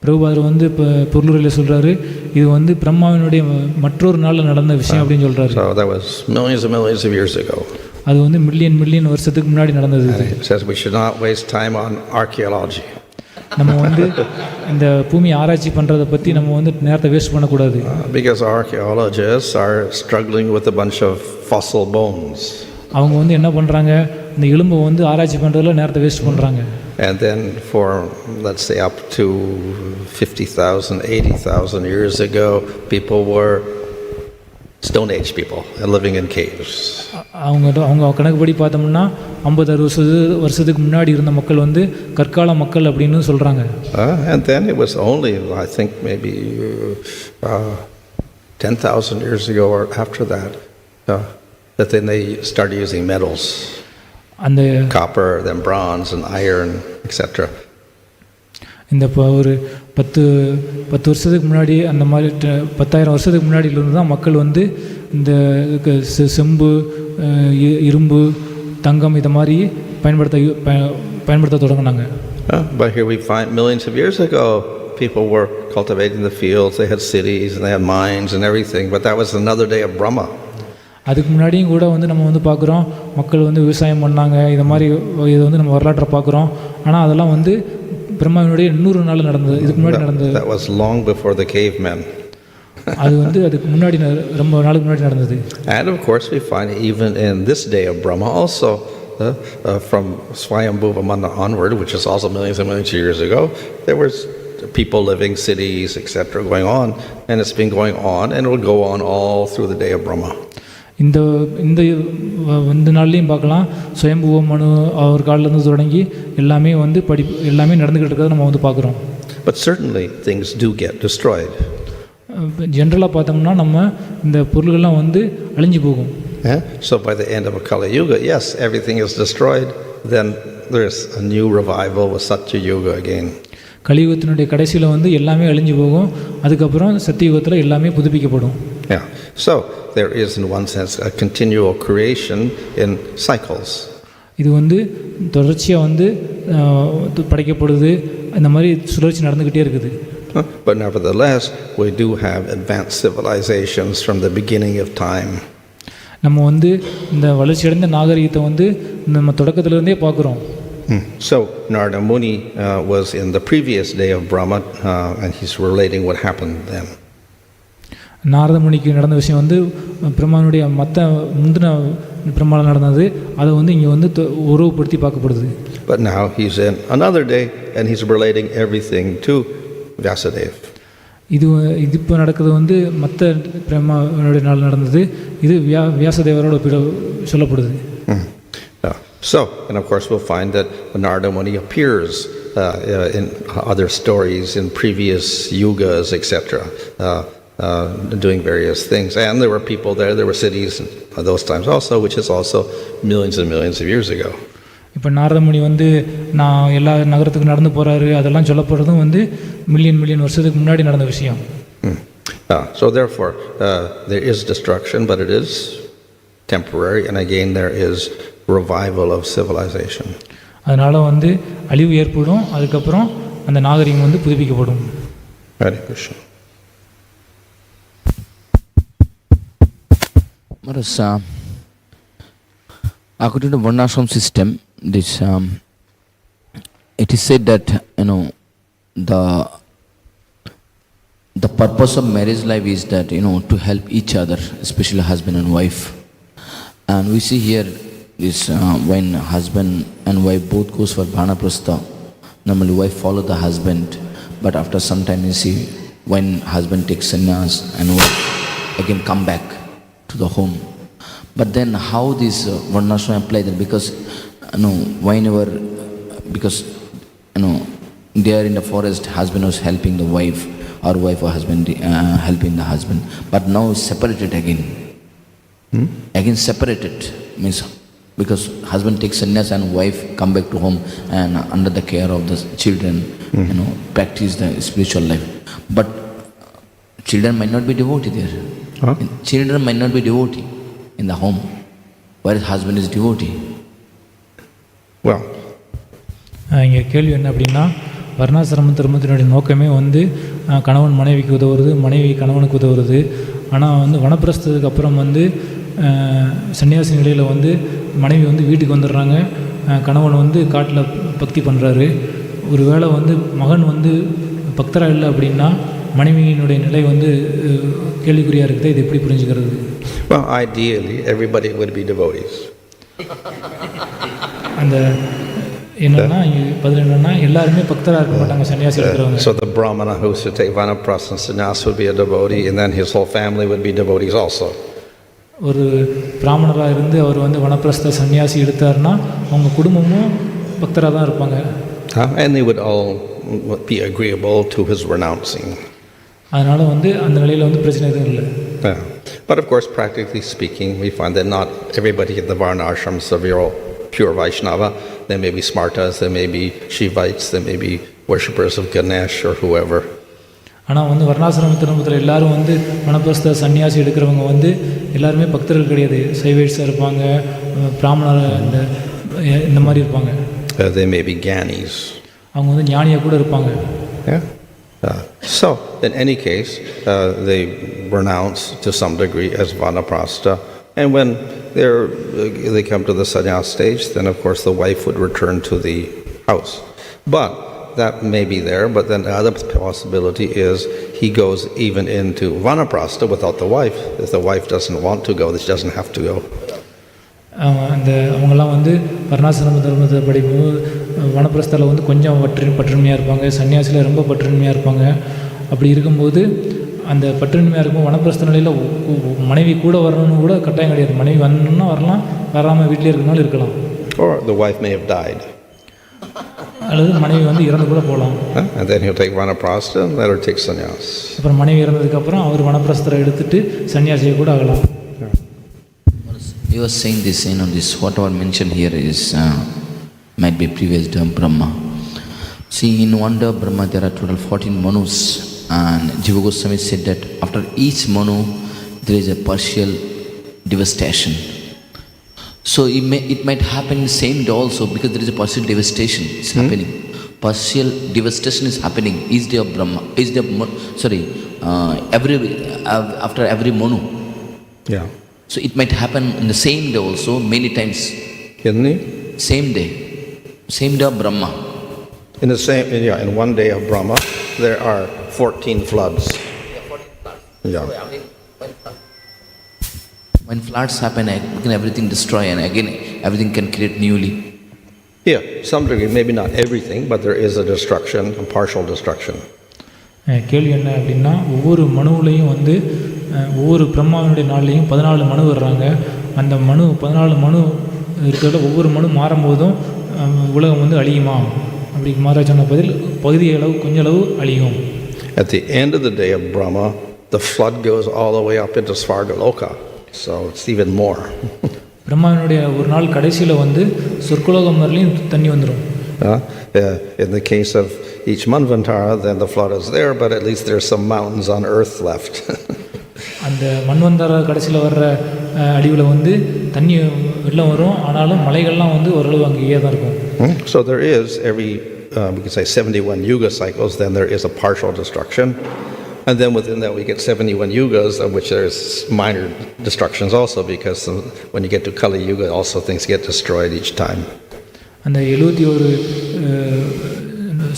பிரபுபாதர் வந்து இப்போ பொருளுரையில் சொல்கிறாரு, இது வந்து பிரம்மாவினுடைய மற்றொரு நாளில் நடந்த விஷயம் அப்படின்னு சொல்கிறாரு. So that was millions and millions of years ago. அது வந்து மில்லியன் வருஷத்துக்கு முன்னாடி நடந்தது. It says we should not waste time on archaeology. நம்ம வந்து இந்த பூமி ஆராய்ச்சி பண்ணுறதை பற்றி நம்ம வந்து நேரத்தை வேஸ்ட் பண்ணக்கூடாது. Because archaeologists are struggling with a bunch of fossil bones. அவங்க வந்து என்ன பண்ணுறாங்க, இந்த எலும்பை வந்து ஆராய்ச்சி பண்ணுறதுல நேரத்தை வேஸ்ட் பண்ணுறாங்க. And then for, let's say, up to 50,000, 80,000 years ago, people were Stone Age people living in caves. அவங்க கணக்குப்படி பார்த்தோம்னா 50-60 வருஷத்துக்கு முன்னாடி இருந்த மக்கள் வந்து கற்கால மக்கள் அப்படின்னு சொல்கிறாங்க. And then it was only, I think, maybe 10,000 years ago or after that, that then they started using metals. அந்த copper, then bronze and iron, etc. இந்த ஒரு 10 வருஷத்துக்கு முன்னாடி அந்த மாதிரி 10,000 வருஷத்துக்கு முன்னாடியிலிருந்து தான் மக்கள் வந்து இந்த செம்பு, இரும்பு, தங்கம் இதை மாதிரி பயன்படுத்த தொடங்கினாங்க. But here we find millions of years ago people were cultivating the fields, they had cities and they had mines and everything, but that was another day of Brahma. அதுக்கு முன்னாடியும் கூட வந்து நம்ம வந்து பார்க்குறோம், மக்கள் வந்து விவசாயம் பண்ணாங்க, இதை மாதிரி இதை வந்து நம்ம வரலாற்றை பார்க்குறோம். ஆனால் அதெல்லாம் வந்து பிரம்மாவினுடைய 100 நாள் நடந்தது, இதுக்கு முன்னாடி நடந்தது. That was long before the cavemen. அது வந்து அதுக்கு முன்னாடி ரொம்ப நாளுக்கு முன்னாடி நடந்தது. And of course we find even in this day of Brahma also, from Swayambhuva Manna onward, which is also millions and millions of years ago, there was people living, cities, etc. going on, and it's been going on and it will go on all through the day of Brahma. இந்த இந்த இந்த நாள்லேயும் பார்க்கலாம், சுயம்புவ மனு அவர் காலிலேருந்து தொடங்கி எல்லாமே வந்து எல்லாமே நடந்துக்கிட்டு இருக்கிறத நம்ம வந்து பார்க்குறோம். But certainly things do get destroyed. ஜென்ரலாக பார்த்தோம்னா நம்ம இந்த பொருள்கள்லாம் வந்து அழிஞ்சு போகும். So by the end of a Kali Yuga, yes, everything is destroyed. Then there's a new revival with Satya Yuga again. கலியுகத்தினுடைய கடைசியில் வந்து எல்லாமே அழிஞ்சு போகும். அதுக்கப்புறம் சத்தியுகத்தில் எல்லாமே புதுப்பிக்கப்படும். Yeah. So there is in one sense a continual creation in cycles. இது வந்து தொடர்ச்சியாக வந்து படைக்கப்படுது. இந்த மாதிரி சுழற்சி நடந்துக்கிட்டே இருக்குது. But nevertheless, we do have advanced civilizations from the beginning of time. நம்ம வந்து இந்த வளர்ச்சியடைந்த நாகரிகத்தை வந்து நம்ம தொடக்கத்திலிருந்தே பார்க்குறோம். So Narada Muni was in the previous day of Brahma, and he's relating what happened then. Narada முனிக்கு நடந்த விஷயம் வந்து பிரம்மானுடைய மற்ற முந்தின பிரம்மாவில் நடந்தது. அதை வந்து இங்கே வந்து உருவப்படுத்தி பார்க்கப்படுது. But now he's in another day, and he's relating everything to Vyasadeva. இது இப்போ நடக்கிறது வந்து மற்ற பிரம்மாவுடைய நாள் நடந்தது. இது வியாசதேவரோட சொல்லப்படுது. So, and of course we'll find that Narada Muni appears in other stories in previous yugas, etc., doing various things. And there were people there were cities at those times also, which is also millions and millions of years ago. இப்போ நாரதமுனி வந்து நான் எல்லா நகரத்துக்கு நடந்து போகிறாரு, அதெல்லாம் சொல்லப்படுறதும் வந்து million வருஷத்துக்கு முன்னாடி நடந்த விஷயம். So therefore there is destruction, but it is temporary, and again there is revival of civilization. அதனால் வந்து அழிவு ஏற்படும், அதுக்கப்புறம் அந்த நாகரிகம் வந்து புதுப்பிக்கப்படும். Hare Krishna. Maharaj, according to Varnashram system, this it is said that the purpose of marriage life is that to help each other, especially husband and wife. And we see here this when husband and wife both goes for Bhanaprastha, normally wife follow the husband, but after some time you see when husband takes sannyas and wife again come back to the home. But then how this Varnashram apply that? Because whenever, because they are in the forest, husband was helping the wife, or wife or husband helping the husband, but now separated again. Again separated means because husband takes sannyas and wife come back to home and under the care of the children, practice the spiritual life. But children might not be devotee there. Children might not be devotee in the home, whereas husband is devotee. Well, இங்கே கேள்வி என்ன அப்படின்னா, வர்ணாசிரம தர்மத்தினுடைய நோக்கமே வந்து கணவன் மனைவிக்கு உதவுறது, மனைவி கணவனுக்கு உதவுறது. ஆனால் வந்து வனப்பிரஸ்தத்துக்கு அப்புறம் வந்து சன்னியாசி நிலையில் வந்து மனைவி வந்து வீட்டுக்கு வந்துடுறாங்க, கணவன் வந்து காட்டில் பக்தி பண்ணுறாரு. ஒரு வேளை வந்து மகன் வந்து பக்தராக இல்லை அப்படின்னா மனைவியினுடைய நிலை வந்து கேள்விக்குறியாக இருக்குது. இது எப்படி புரிஞ்சுக்கிறது? Well, ideally everybody would be devotees. அந்த என்னன்னா பதில் என்னன்னா எல்லாருமே பக்தராக இருக்க மாட்டாங்க, சன்னியாசி இருக்கிறவங்க. So the Brahmana who should take Vanaprastha and sannyas would be a devotee, and then his whole family would be devotees also. ஒரு பிராமணராக இருந்து அவர் வந்து வனப்பிரஸ்த சன்னியாசி எடுத்தாருன்னா அவங்க குடும்பமும் பக்தராக தான் இருப்பாங்க. And they would all be agreeable to his renouncing. அதனால் வந்து அந்த நிலையில் வந்து பிரச்சனை எதுவும் இல்லை. But of course, practically speaking, we find that not everybody in the Varna ashrams are pure Vaishnava. There may be Smartas, there may be Shivites, there may be worshippers of Ganesh or whoever. ஆனால் வந்து வர்ணாசிரம திருமணத்தில் எல்லாரும் வந்து வனப்பிரஸ்த சன்னியாசி எடுக்கிறவங்க வந்து எல்லாருமே பக்தர்கள் கிடையாது. சைவைட்ஸாக இருப்பாங்க, பிராமணர் இந்த மாதிரி இருப்பாங்க. They may be Gyanis. அவங்க வந்து ஞானியாக கூட இருப்பாங்க. So, in any case, they renounce to some degree as Vanaprastha, and when they come to the sannyas stage, then of course the wife would return to the house. But that may be there, but then the other possibility is he goes even into Vanaprastha without the wife. If the wife doesn't want to go, she doesn't have to go. அந்த அவங்கெல்லாம் வந்து வர்ணாசிரம தர்மத்தை படிக்கும்போது வனப்பிரஸ்தாவில் வந்து கொஞ்சம் பற்றுமையாக இருப்பாங்க, சன்னியாசியில் ரொம்ப பற்றுமையாக இருப்பாங்க. அப்படி இருக்கும்போது அந்த பற்றின்மையாக இருக்கும் வனப்பிரஸ்த நிலையில் மனைவி கூட வரணும்னு கூட கட்டாயம் கிடையாது. மனைவி வரணும்னா வரலாம், வராமல் வீட்டிலே இருக்கனாலும் இருக்கலாம். Or the wife may have died. அல்லது மனைவி வந்து இறந்து கூட போகலாம். And then he'll take vanaprastha and let her take sannyas. அப்புறம் மனைவி இறந்ததுக்கப்புறம் அவர் வனப்பிரஸ்தரை எடுத்துட்டு சன்னியாசியை கூட ஆகலாம். He was saying this, this whatever mentioned here is might be previous to Brahma. See, in one day of Brahma there are total 14 Manus, and Jiva Goswami said that after each Manu there is a partial devastation. So it might happen in the same day also, because there is a partial devastation is happening. Partial devastation is happening each day of Brahma, each day of after every Manu. Yeah. So it might happen in the same day also, many times. In the same day of Brahma. In one day of Brahma, there are 14 floods. Yeah. When floods happen, again everything destroy, and again everything can create newly. Yeah, some degree, maybe not everything, but there is a destruction, a partial destruction. கேள்வி என்ன அப்படின்னா, ஒவ்வொரு மனுவிலையும் வந்து ஒவ்வொரு பிரம்மாவினுடைய நாள்லேயும் 14 மனு வர்றாங்க. அந்த 14 மனு இருக்கிறத ஒவ்வொரு மனு மாறும்போதும் உலகம் வந்து அழியுமா அப்படி மகாராஜ் சொன்ன பகுதி அளவு கொஞ்சம் அளவு அழியும். At the end of the day of Brahma, the flood goes all the way up into Svargaloka, so it's even more. பிரம்மாவினுடைய ஒரு நாள் கடைசியில் வந்து சொர்க்கலோகம் வரலையும் தண்ணி வந்துடும். In the case of each Manvantara, then the flood is there, but at least there's some mountains on earth left. அந்த மன்வந்தர கடைசியில் வர்ற அடிவில் வந்து தண்ணி வெள்ளம் வரும், ஆனாலும் மலைகள்லாம் வந்து ஓரளவு அங்கேயே தான் இருக்கும். So there is we can say 71 yuga cycles, then there is a partial destruction, and then within that we get 71 yugas, of which there's minor destructions also, because when you get to Kali Yuga also things get destroyed each time. அந்த 71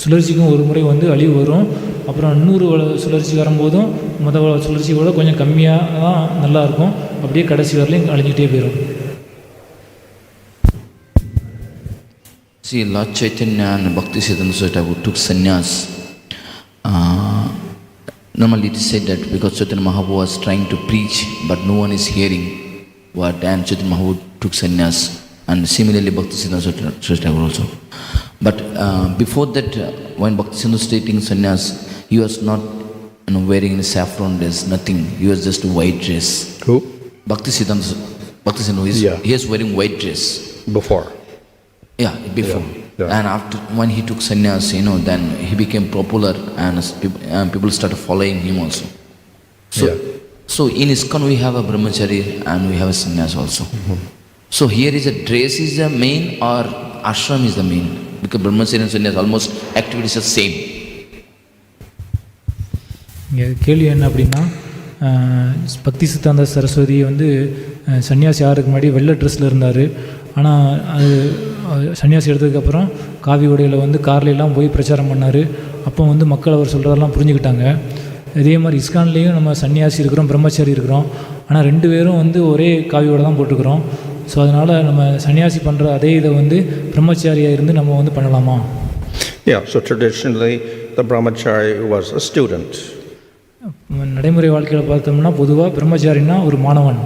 சுழற்சிக்கும் ஒரு முறை வந்து அழிவு வரும். அப்புறம் 100 சுழற்சி வரும்போதும் முதல் சுழற்சியோட கொஞ்சம் கம்மியாக தான் நல்லாயிருக்கும். அப்படியே கடைசி வரலையும் அழிஞ்சிட்டே போயிடும். See, Lord Chaitanya and Bhakti Siddhanta Saraswati took sannyas. Normally it is said that because Chaitanya Mahaprabhu was trying to preach, but no one is hearing what, and Chaitanya Mahaprabhu took sannyas, and similarly Bhakti Siddhanta Saraswati also. But before that, when Bhakti Siddhanta was taking sannyas, he was not wearing any saffron dress, nothing. He was just a white dress. Who? Bhakti Siddhanta, he is wearing white dress. Before. Yeah, before. Yeah. And after, when he took sannyas, then he became popular, and people started following him also. So in ISKCON we have a brahmachari and we have a sannyas also. So here is a dress is the main or ashram is the main? Because brahmachari and sannyas almost activities are same. இங்கே கேள்வி என்ன அப்படின்னா, பக்தி சித்தாந்த சரஸ்வதி வந்து சன்னியாசி ஆகிறதுக்கு முன்னாடி வெள்ளை ட்ரெஸ்ஸில் இருந்தார். ஆனால் அது சன்னியாசி எடுத்ததுக்கப்புறம் காவி உடையில் வந்து கார்லாம் போய் பிரச்சாரம் பண்ணார். அப்போ வந்து மக்கள் அவர் சொல்கிறதெல்லாம் புரிஞ்சுக்கிட்டாங்க. இதே மாதிரி இஸ்கான்லேயும் நம்ம சன்னியாசி இருக்கிறோம், பிரம்மச்சாரி இருக்கிறோம். ஆனால் 2 பேரும் வந்து ஒரே காவியோடு தான் போட்டுக்கிறோம். ஸோ அதனால் நம்ம சன்னியாசி பண்ணுற அதே இதை வந்து பிரம்மச்சாரியாக இருந்து நம்ம வந்து பண்ணலாமா? Yeah, so traditionally the brahmachari was a student. நடைமுறை வாழ்க்கையில் பார்த்தோம்னா பொதுவாக பிரம்மச்சாரின்னா ஒரு மாணவன்.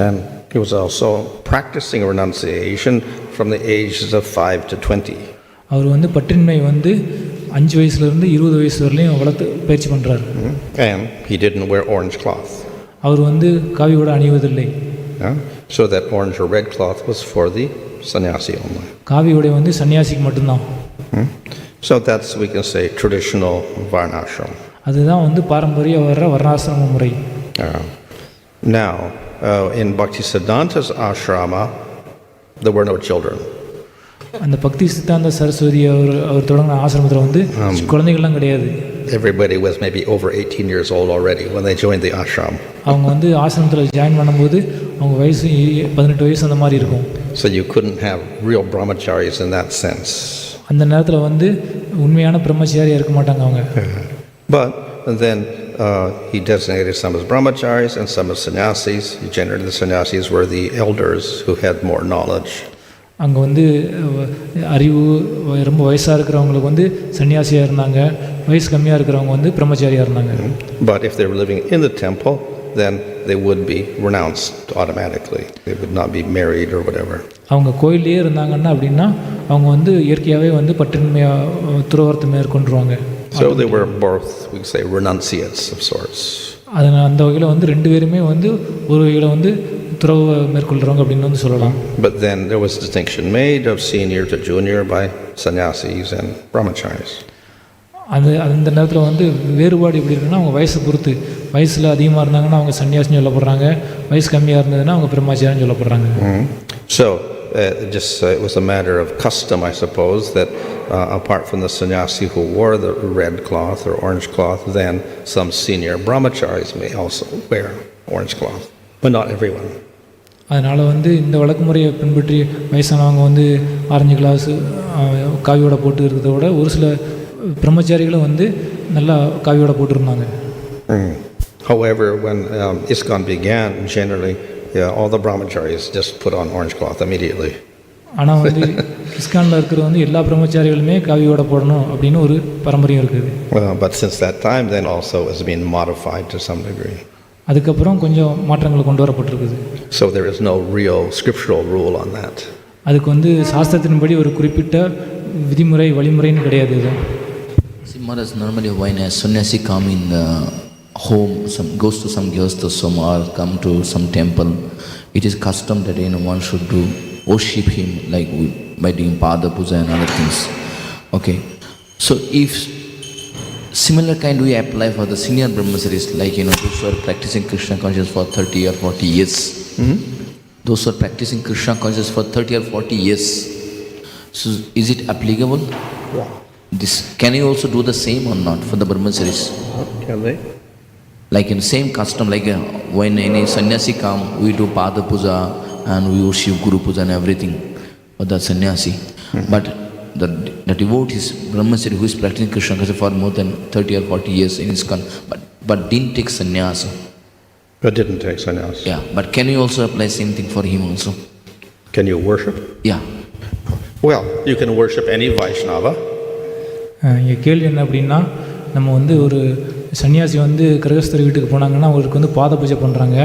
And he was also practicing renunciation from the ages of 5 to 20. அவர் வந்து பற்றின்மை வந்து 5 வயசுலேருந்து 20 வயசு வரலையும் வளர்த்து பயிற்சி பண்ணுறார். And he didn't wear orange cloth. அவர் வந்து காவியோடு அணிவதில்லை. So that orange or red cloth was for the sannyasi only. காவியோட வந்து சன்னியாசிக்கு மட்டும்தான். So that's, we can say, traditional varnashram. அதுதான் வந்து பாரம்பரிய வர்ற வர்ணாசிரம முறை. Now, in Bhaktisiddhanta's ashrama, there were no children. அந்த பக்தி சித்தாந்த சரஸ்வதி அவர் தொடங்கின ஆசிரமத்தில் வந்து குழந்தைகள்லாம் கிடையாது. Everybody was maybe over 18 years old already when they joined the ashram. அவங்க வந்து ஆசிரமத்தில் ஜாயின் பண்ணும்போது அவங்க வயசு 18 வயசு அந்த மாதிரி இருக்கும். So you couldn't have real brahmacharis in that sense. அந்த நேரத்தில் வந்து உண்மையான பிரம்மச்சாரியாக இருக்க மாட்டாங்க அவங்க. But then he designated some as brahmacharis and some as sannyasis. Generally the sannyasis were the elders who had more knowledge. அங்கே வந்து அறிவு ரொம்ப வயசாக இருக்கிறவங்களுக்கு வந்து சன்னியாசியாக இருந்தாங்க, வயசு கம்மியாக இருக்கிறவங்க வந்து பிரம்மச்சாரியாக இருந்தாங்க. But if they were living in the temple, then they would be renounced automatically. They would not be married or whatever. அவங்க கோயிலே இருந்தாங்கன்னா அப்படின்னா அவங்க வந்து இயற்கையாகவே வந்து பற்றின்மையாக துறவரத்தை மேற்கொண்டுருவாங்க. So they were both, we could say, renunciates of sorts. அதனால் அந்த வகையில் வந்து ரெண்டு பேருமே வந்து ஒரு வகையில் வந்து துறவு மேற்கொள்கிறவங்க அப்படின்னு வந்து சொல்லலாம். But then there was distinction made of senior to junior by sannyasis and brahmacharis. அந்த நேரத்தில் வந்து வேறுபாடு எப்படி இருக்குன்னா அவங்க வயசை பொறுத்து, வயசில் அதிகமாக இருந்தாங்கன்னா அவங்க சன்னியாசின்னு சொல்லப்படுறாங்க, வயசு கம்மியாக இருந்ததுன்னா அவங்க பிரம்மச்சாரின்னு சொல்லப்படுறாங்க. So it was a matter of custom, I suppose, that apart from the sannyasi who wore the red cloth or orange cloth, then some senior brahmacharis may also wear orange cloth, but not everyone. அதனால் வந்து இந்த வழக்கு முறையை பின்பற்றி வயசானவங்க வந்து orange class காவியோட போட்டு இருக்கிறத விட ஒரு சில பிரம்மச்சாரிகளும் வந்து நல்லா காவியோட போட்டுருந்தாங்க. However, when ISKCON began, generally all the brahmacharis just put on orange cloth immediately. ஆனால் வந்து இஸ்கானில் இருக்கிற வந்து எல்லா பிரம்மச்சாரிகளுமே காவியோட போடணும் அப்படின்னு ஒரு பரம்பரையும் இருக்குது. But since that time, then also has been modified to some degree. அதுக்கப்புறம் கொஞ்சம் மாற்றங்கள் கொண்டு வரப்பட்டிருக்குது. So there is no real scriptural rule on that. அதுக்கு வந்து சாஸ்திரத்தின்படி ஒரு குறிப்பிட்ட விதிமுறை வழிமுறைன்னு கிடையாது. இது See, Maharaj, normally when a sannyasi come in the home, goes to some grihasthasam or come to some temple, it is custom that one should do worship him like by doing pada puja and other things. Okay, so if similar kind we apply for the senior brahmacharis, like those who are practicing Krishna consciousness for 30 or 40 years. Those who are practicing Krishna consciousness for 30 or 40 years, so is it applicable? Yeah. This can you also do the same or not for the brahmacharis? Can they? Like in same custom, like when any sannyasi come, we do pada puja and we worship guru puja and everything for the sannyasi. But the devotees, brahmachari who is practicing Krishna consciousness for more than 30 or 40 years in ISKCON, but didn't take sannyasa. But didn't take sannyas. Yeah, but can you also apply same thing for him also? Can you worship? Yeah. Well, you can worship any Vaishnava. இங்கே கேள்வி என்ன அப்படின்னா, நம்ம வந்து ஒரு சன்னியாசி வந்து கிரகஸ்தர் வீட்டுக்கு போனாங்கன்னா அவருக்கு வந்து பாத பூஜை பண்ணுறாங்க.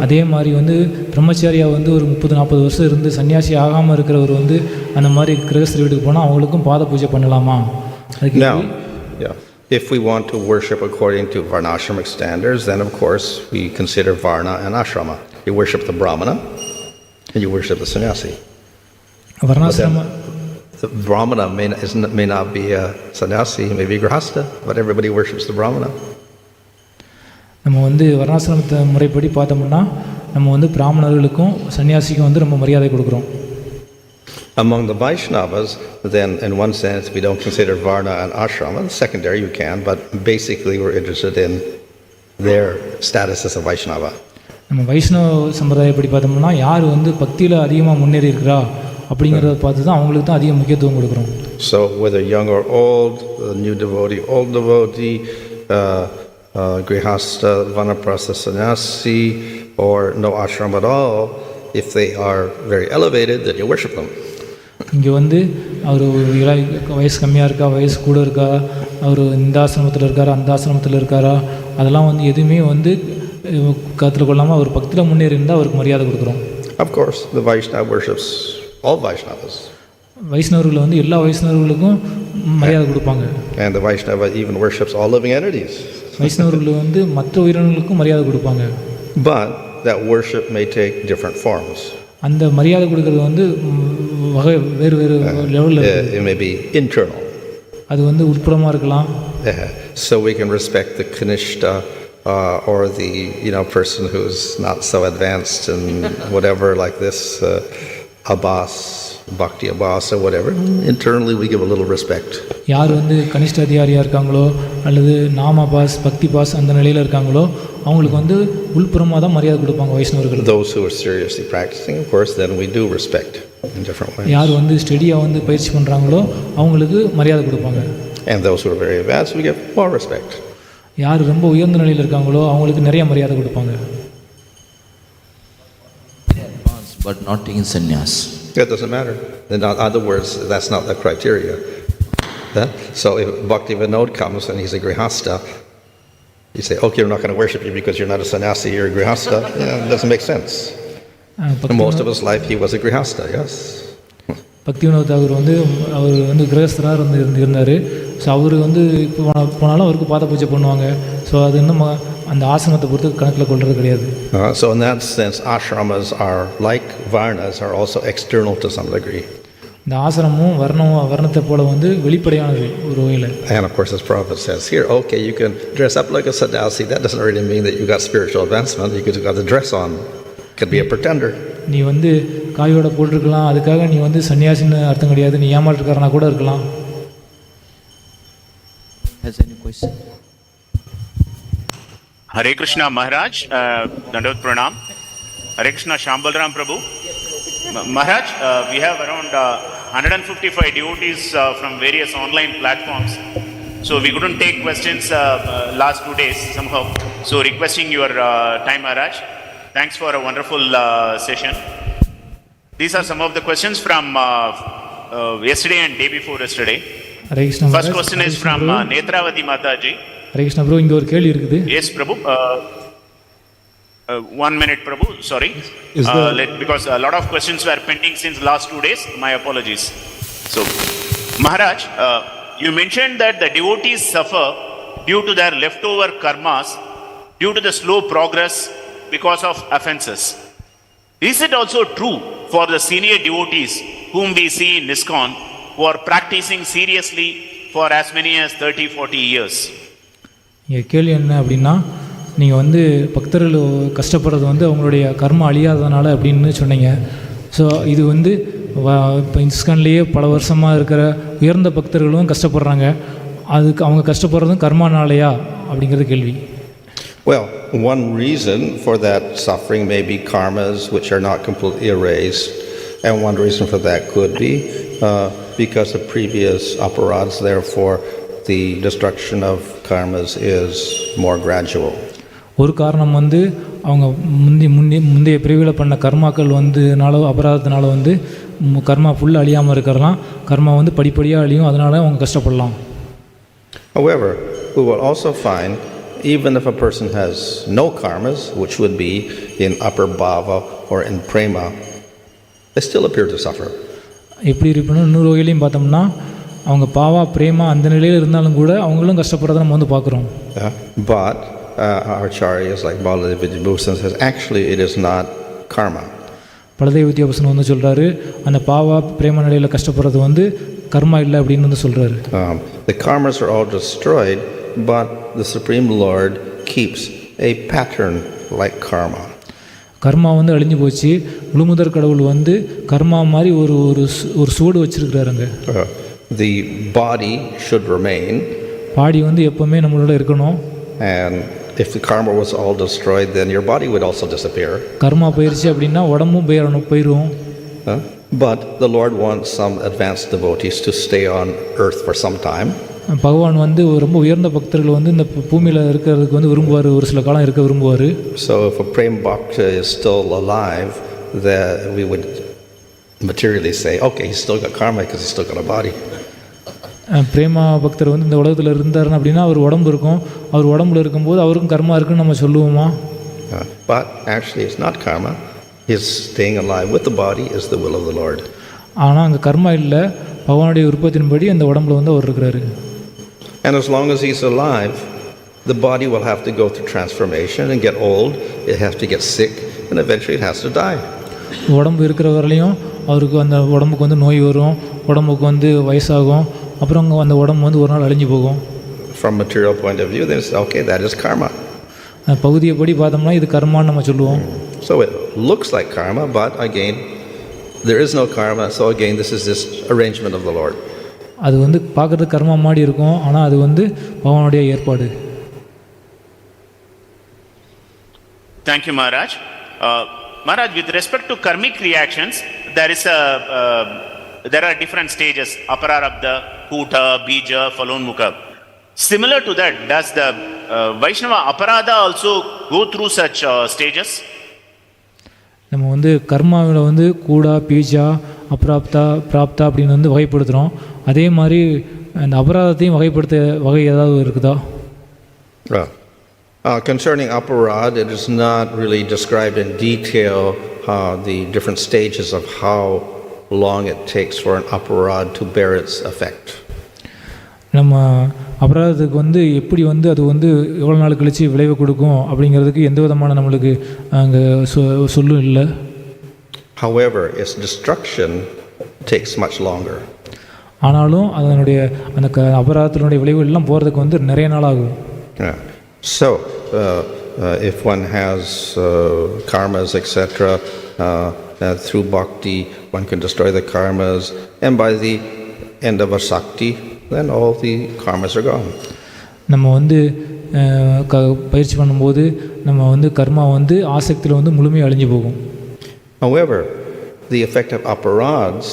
அதே மாதிரி வந்து பிரம்மச்சாரியாக வந்து ஒரு 30-40 வருஷம் இருந்து சன்னியாசி ஆகாமல் இருக்கிறவர் வந்து அந்த மாதிரி கிரகஸ்தர் வீட்டுக்கு போனால் அவங்களுக்கும் பாத பூஜை பண்ணலாமா? Now, if we want to worship according to varnashramic standards, then of course we consider varna and ashrama. You worship the brahmana and you worship the sannyasi. வர்ணாசிரம The brahmana may not be a sannyasi, he may be grihastha, but everybody worships the brahmana. நம்ம வந்து வர்ணாசிரமத்தை முறைப்படி பார்த்தோம்னா நம்ம வந்து பிராமணர்களுக்கும் சன்னியாசிக்கும் வந்து ரொம்ப மரியாதை கொடுக்குறோம். Among the Vaishnavas, then in one sense we don't consider varna and ashrama. Secondary you can, but basically we're interested in their status as a Vaishnava. நம்ம வைஷ்ணவ சம்பிரதாயப்படி பார்த்தோம்னா யார் வந்து பக்தியில் அதிகமாக முன்னேறி இருக்கிறா அப்படிங்கிறத பார்த்து தான் அவங்களுக்கு தான் அதிக முக்கியத்துவம் கொடுக்குறோம். So whether young or old, new devotee, old devotee, grihastha, vanaprastha, sannyasi, or no ashram at all, if they are very elevated, then you worship them. இங்கே வந்து அவர் வயசு கம்மியாக இருக்கா, வயசு கூட இருக்கா, அவர் இந்த ஆசிரமத்தில் இருக்காரா, அந்த ஆசிரமத்தில் இருக்காரா, அதெல்லாம் வந்து எதுவுமே வந்து கருத்தில் கொள்ளாமல் அவர் பக்தியில் முன்னேறி இருந்தால் அவருக்கு மரியாதை கொடுக்குறோம். Of course, the Vaishnava worships all Vaishnavas. வைஷ்ணவர்கள் வந்து எல்லா வைஷ்ணவர்களுக்கும் மரியாதை கொடுப்பாங்க. And the Vaishnava even worships all living entities. வைஷ்ணவர்கள் வந்து மற்ற உயிரினங்களுக்கும் மரியாதை கொடுப்பாங்க. But that worship may take different forms. அந்த மரியாதை கொடுக்கறது வந்து வகை வேறு வேறு லெவலில் it may be internal. அது வந்து உட்புறமாக இருக்கலாம். So we can respect the Kanishta or the person who's not so advanced and whatever like this Abbas, Bhakti Abbas or whatever. Internally we give a little respect. யார் வந்து கனிஷ்ட அதிகாரியாக இருக்காங்களோ அல்லது நாம pass பக்தி பாஸ் அந்த நிலையில் இருக்காங்களோ அவங்களுக்கு வந்து உள்புறமாக தான் மரியாதை கொடுப்பாங்க வைஷ்ணவர்கள். Those who are seriously practicing, of course, then we do respect in different ways. யார் வந்து ஸ்டடியாக வந்து பயிற்சி பண்ணுறாங்களோ அவங்களுக்கு மரியாதை கொடுப்பாங்க. And those who are very advanced, we give more respect. யார் ரொம்ப உயர்ந்த நிலையில் இருக்காங்களோ அவங்களுக்கு நிறைய மரியாதை கொடுப்பாங்க. but not taking sannyas. It doesn't matter. In other words, that's not the criteria. So if Bhaktivinoda comes and he's a grihastha, you say, okay, we're not going to worship you because you're not a sannyasi, you're a grihastha. Yeah, it doesn't make sense. Most of his life he was a grihastha, yes. Bhaktivinod Tagore வந்து அவர் வந்து கிரகஸ்தராக இருந்தார். So அவர் வந்து இப்போ போனாலும் அவருக்கு பாத பூஜை பண்ணுவாங்க. ஸோ அது இன்னும் அந்த ஆசிரமத்தை பொறுத்து கணக்கில் கொள்வது கிடையாது. So in that sense, ashramas are like varnas, are also external to some degree. இந்த ஆசிரமும் வர்ணத்தை போல வந்து வெளிப்படையானது ஒரு வகையில். And of course, as Prabhupada says here, okay, you can dress up like a sannyasi. That doesn't really mean that you got spiritual advancement. You could got the dress on. Could be a pretender. நீ வந்து காயோட போட்டிருக்கலாம், அதுக்காக நீ வந்து சன்னியாசின்னு அர்த்தம் கிடையாது. நீ ஏமாற்றுக்காரனா கூட இருக்கலாம். Has any question? Hare Krishna Maharaj, Dandavut Pranam. Hare Krishna Shambalram Prabhu. Maharaj, we have around 155 devotees from various online platforms. So we couldn't take questions last 2 days somehow. So requesting your time, Maharaj. Thanks for a wonderful session. These are some of the questions from yesterday and day before yesterday. First question is from Netravati Mataji. Hare Krishna Prabhu, இங்க ஒரு கேள்வி இருக்குது. Yes Prabhu. 1 minute Prabhu, sorry. Because a lot of questions were pending since last 2 days. My apologies. So Maharaj, you mentioned that the devotees suffer due to their leftover karmas, due to the slow progress because of offenses. Is it also true for the senior devotees whom we see in ISKCON who are practicing seriously for as many as 30-40 years? இங்கே கேள்வி என்ன அப்படின்னா, நீங்கள் வந்து பக்தர்கள் கஷ்டப்படுறது வந்து அவங்களுடைய கர்மம் அழியாததுனால அப்படின்னு சொன்னீங்க. ஸோ இது வந்து இப்போ இஸ்கான்லேயே பல வருஷமாக இருக்கிற உயர்ந்த பக்தர்களும் கஷ்டப்படுறாங்க. அதுக்கு அவங்க கஷ்டப்படுறதும் கர்மானாலையா அப்படிங்கிறது கேள்வி. Well, one reason for that suffering may be karmas which are not completely erased, and one reason for that could be because of previous aparadhas, therefore the destruction of karmas is more gradual. ஒரு காரணம் வந்து அவங்க முந்தைய பிரிவில் பண்ண கர்மாக்கள் வந்துனால அபராதத்தினால வந்து கர்மா ஃபுல்லாக அழியாமல் இருக்கிறலாம். கர்மா வந்து படிப்படியாக அழியும், அதனால அவங்க கஷ்டப்படலாம். However, we will also find even if a person has no karmas, which would be in upper bhava or in prema, they still appear to suffer. எப்படி இருப்பினும் இன்னொரு வகையிலையும் பார்த்தோம்னா, அவங்க பாவா பிரேமா அந்த நிலையில் இருந்தாலும் கூட அவங்களும் கஷ்டப்படுறத நம்ம வந்து பார்க்குறோம். But our acharyas like Baladev Vidyabhusan says actually it is not karma. பலதேவ Vidyabhushan வந்து சொல்கிறாரு, அந்த பாவா பிரேம நிலையில் கஷ்டப்படுறது வந்து கர்மா இல்லை அப்படின்னு வந்து சொல்கிறாரு. The karmas are all destroyed, but the Supreme Lord keeps a pattern like karma. கர்மா வந்து அழிஞ்சு போச்சு, முழுமுதற் கடவுள் வந்து கர்மா மாதிரி ஒரு சூடு வச்சிருக்கிறாருங்க. The body should remain. பாடி வந்து எப்பவுமே நம்மளோட இருக்கணும். And if the karma was all destroyed, then your body would also disappear. கர்மா போயிருச்சு அப்படின்னா உடம்பும் போயிடும். But the Lord wants some advanced devotees to stay on earth for some time. பகவான் வந்து ரொம்ப உயர்ந்த பக்தர்கள் வந்து இந்த பூமியில் இருக்கிறதுக்கு வந்து விரும்புவார், ஒரு சில காலம் இருக்க விரும்புவார். So if a prem bhakta is still alive, then we would materially say, okay, he's still got karma because he's still got a body. Prema பக்தர் வந்து இந்த உலகத்தில் இருந்தாருன்னு அப்படின்னா அவர் உடம்பு இருக்கும், அவர் உடம்புல இருக்கும்போது அவருக்கும் கர்மா இருக்குன்னு நம்ம சொல்லுவோமா? But actually it's not karma. His staying alive with the body is the will of the Lord. ஆனால் அங்கே கர்மா இல்லை, பகவானுடைய விருப்பத்தின்படி அந்த உடம்புல வந்து அவர் இருக்கிறாரு. And as long as he's alive, the body will have to go through transformation and get old, it has to get sick, and eventually it has to die. உடம்பு இருக்கிற வரலையும் அவருக்கு அந்த உடம்புக்கு வந்து நோய் வரும், உடம்புக்கு வந்து வயசாகும், அப்புறம் அந்த உடம்பு வந்து ஒரு நாள் அழிஞ்சு போகும். From material point of view, then it's okay, that is karma. பகுதியை படி பார்த்தோம்னா இது கர்மான்னு நம்ம சொல்லுவோம். So it looks like karma, but again, there is no karma, so again, this is just arrangement of the Lord. அது வந்து பார்க்குறதுக்கு கர்மா மாதிரி இருக்கும், ஆனால் அது வந்து பகவானுடைய ஏற்பாடு. Thank you, Maharaj. Maharaj, with respect to karmic reactions, there are different stages: apararabdha, kuta, bija, falonmukha. Similar to that, does the Vaishnava aparadha also go through such stages? நம்ம வந்து கர்மாவில் வந்து கூடா பீஜா அப்ராப்தா பிராப்தா அப்படின்னு வந்து வகைப்படுத்துகிறோம். அதே மாதிரி அந்த அபராதத்தையும் வகைப்படுத்த வகை ஏதாவது இருக்குதா? Concerning aparad, it is not really described in detail the different stages of how long it takes for an aparad to bear its effect. நம்ம அபராதத்துக்கு வந்து எப்படி வந்து அது வந்து எவ்வளோ நாள் கழித்து விளைவு கொடுக்கும் அப்படிங்கிறதுக்கு எந்த விதமான நம்மளுக்கு அங்கே சொல்லும் இல்லை. However, its destruction takes much longer. ஆனாலும் அதனுடைய அந்த அபராதத்தினுடைய விளைவு எல்லாம் போகிறதுக்கு வந்து நிறைய நாள் ஆகும். So, if one has karmas, etc., through bhakti, one can destroy the karmas, and by the end of a sakti, then all the karmas are gone. நம்ம வந்து பயிற்சி பண்ணும்போது நம்ம வந்து கர்மா வந்து ஆசக்தியில் வந்து முழுமையாக அழிஞ்சு போகும். However, the effect of aparads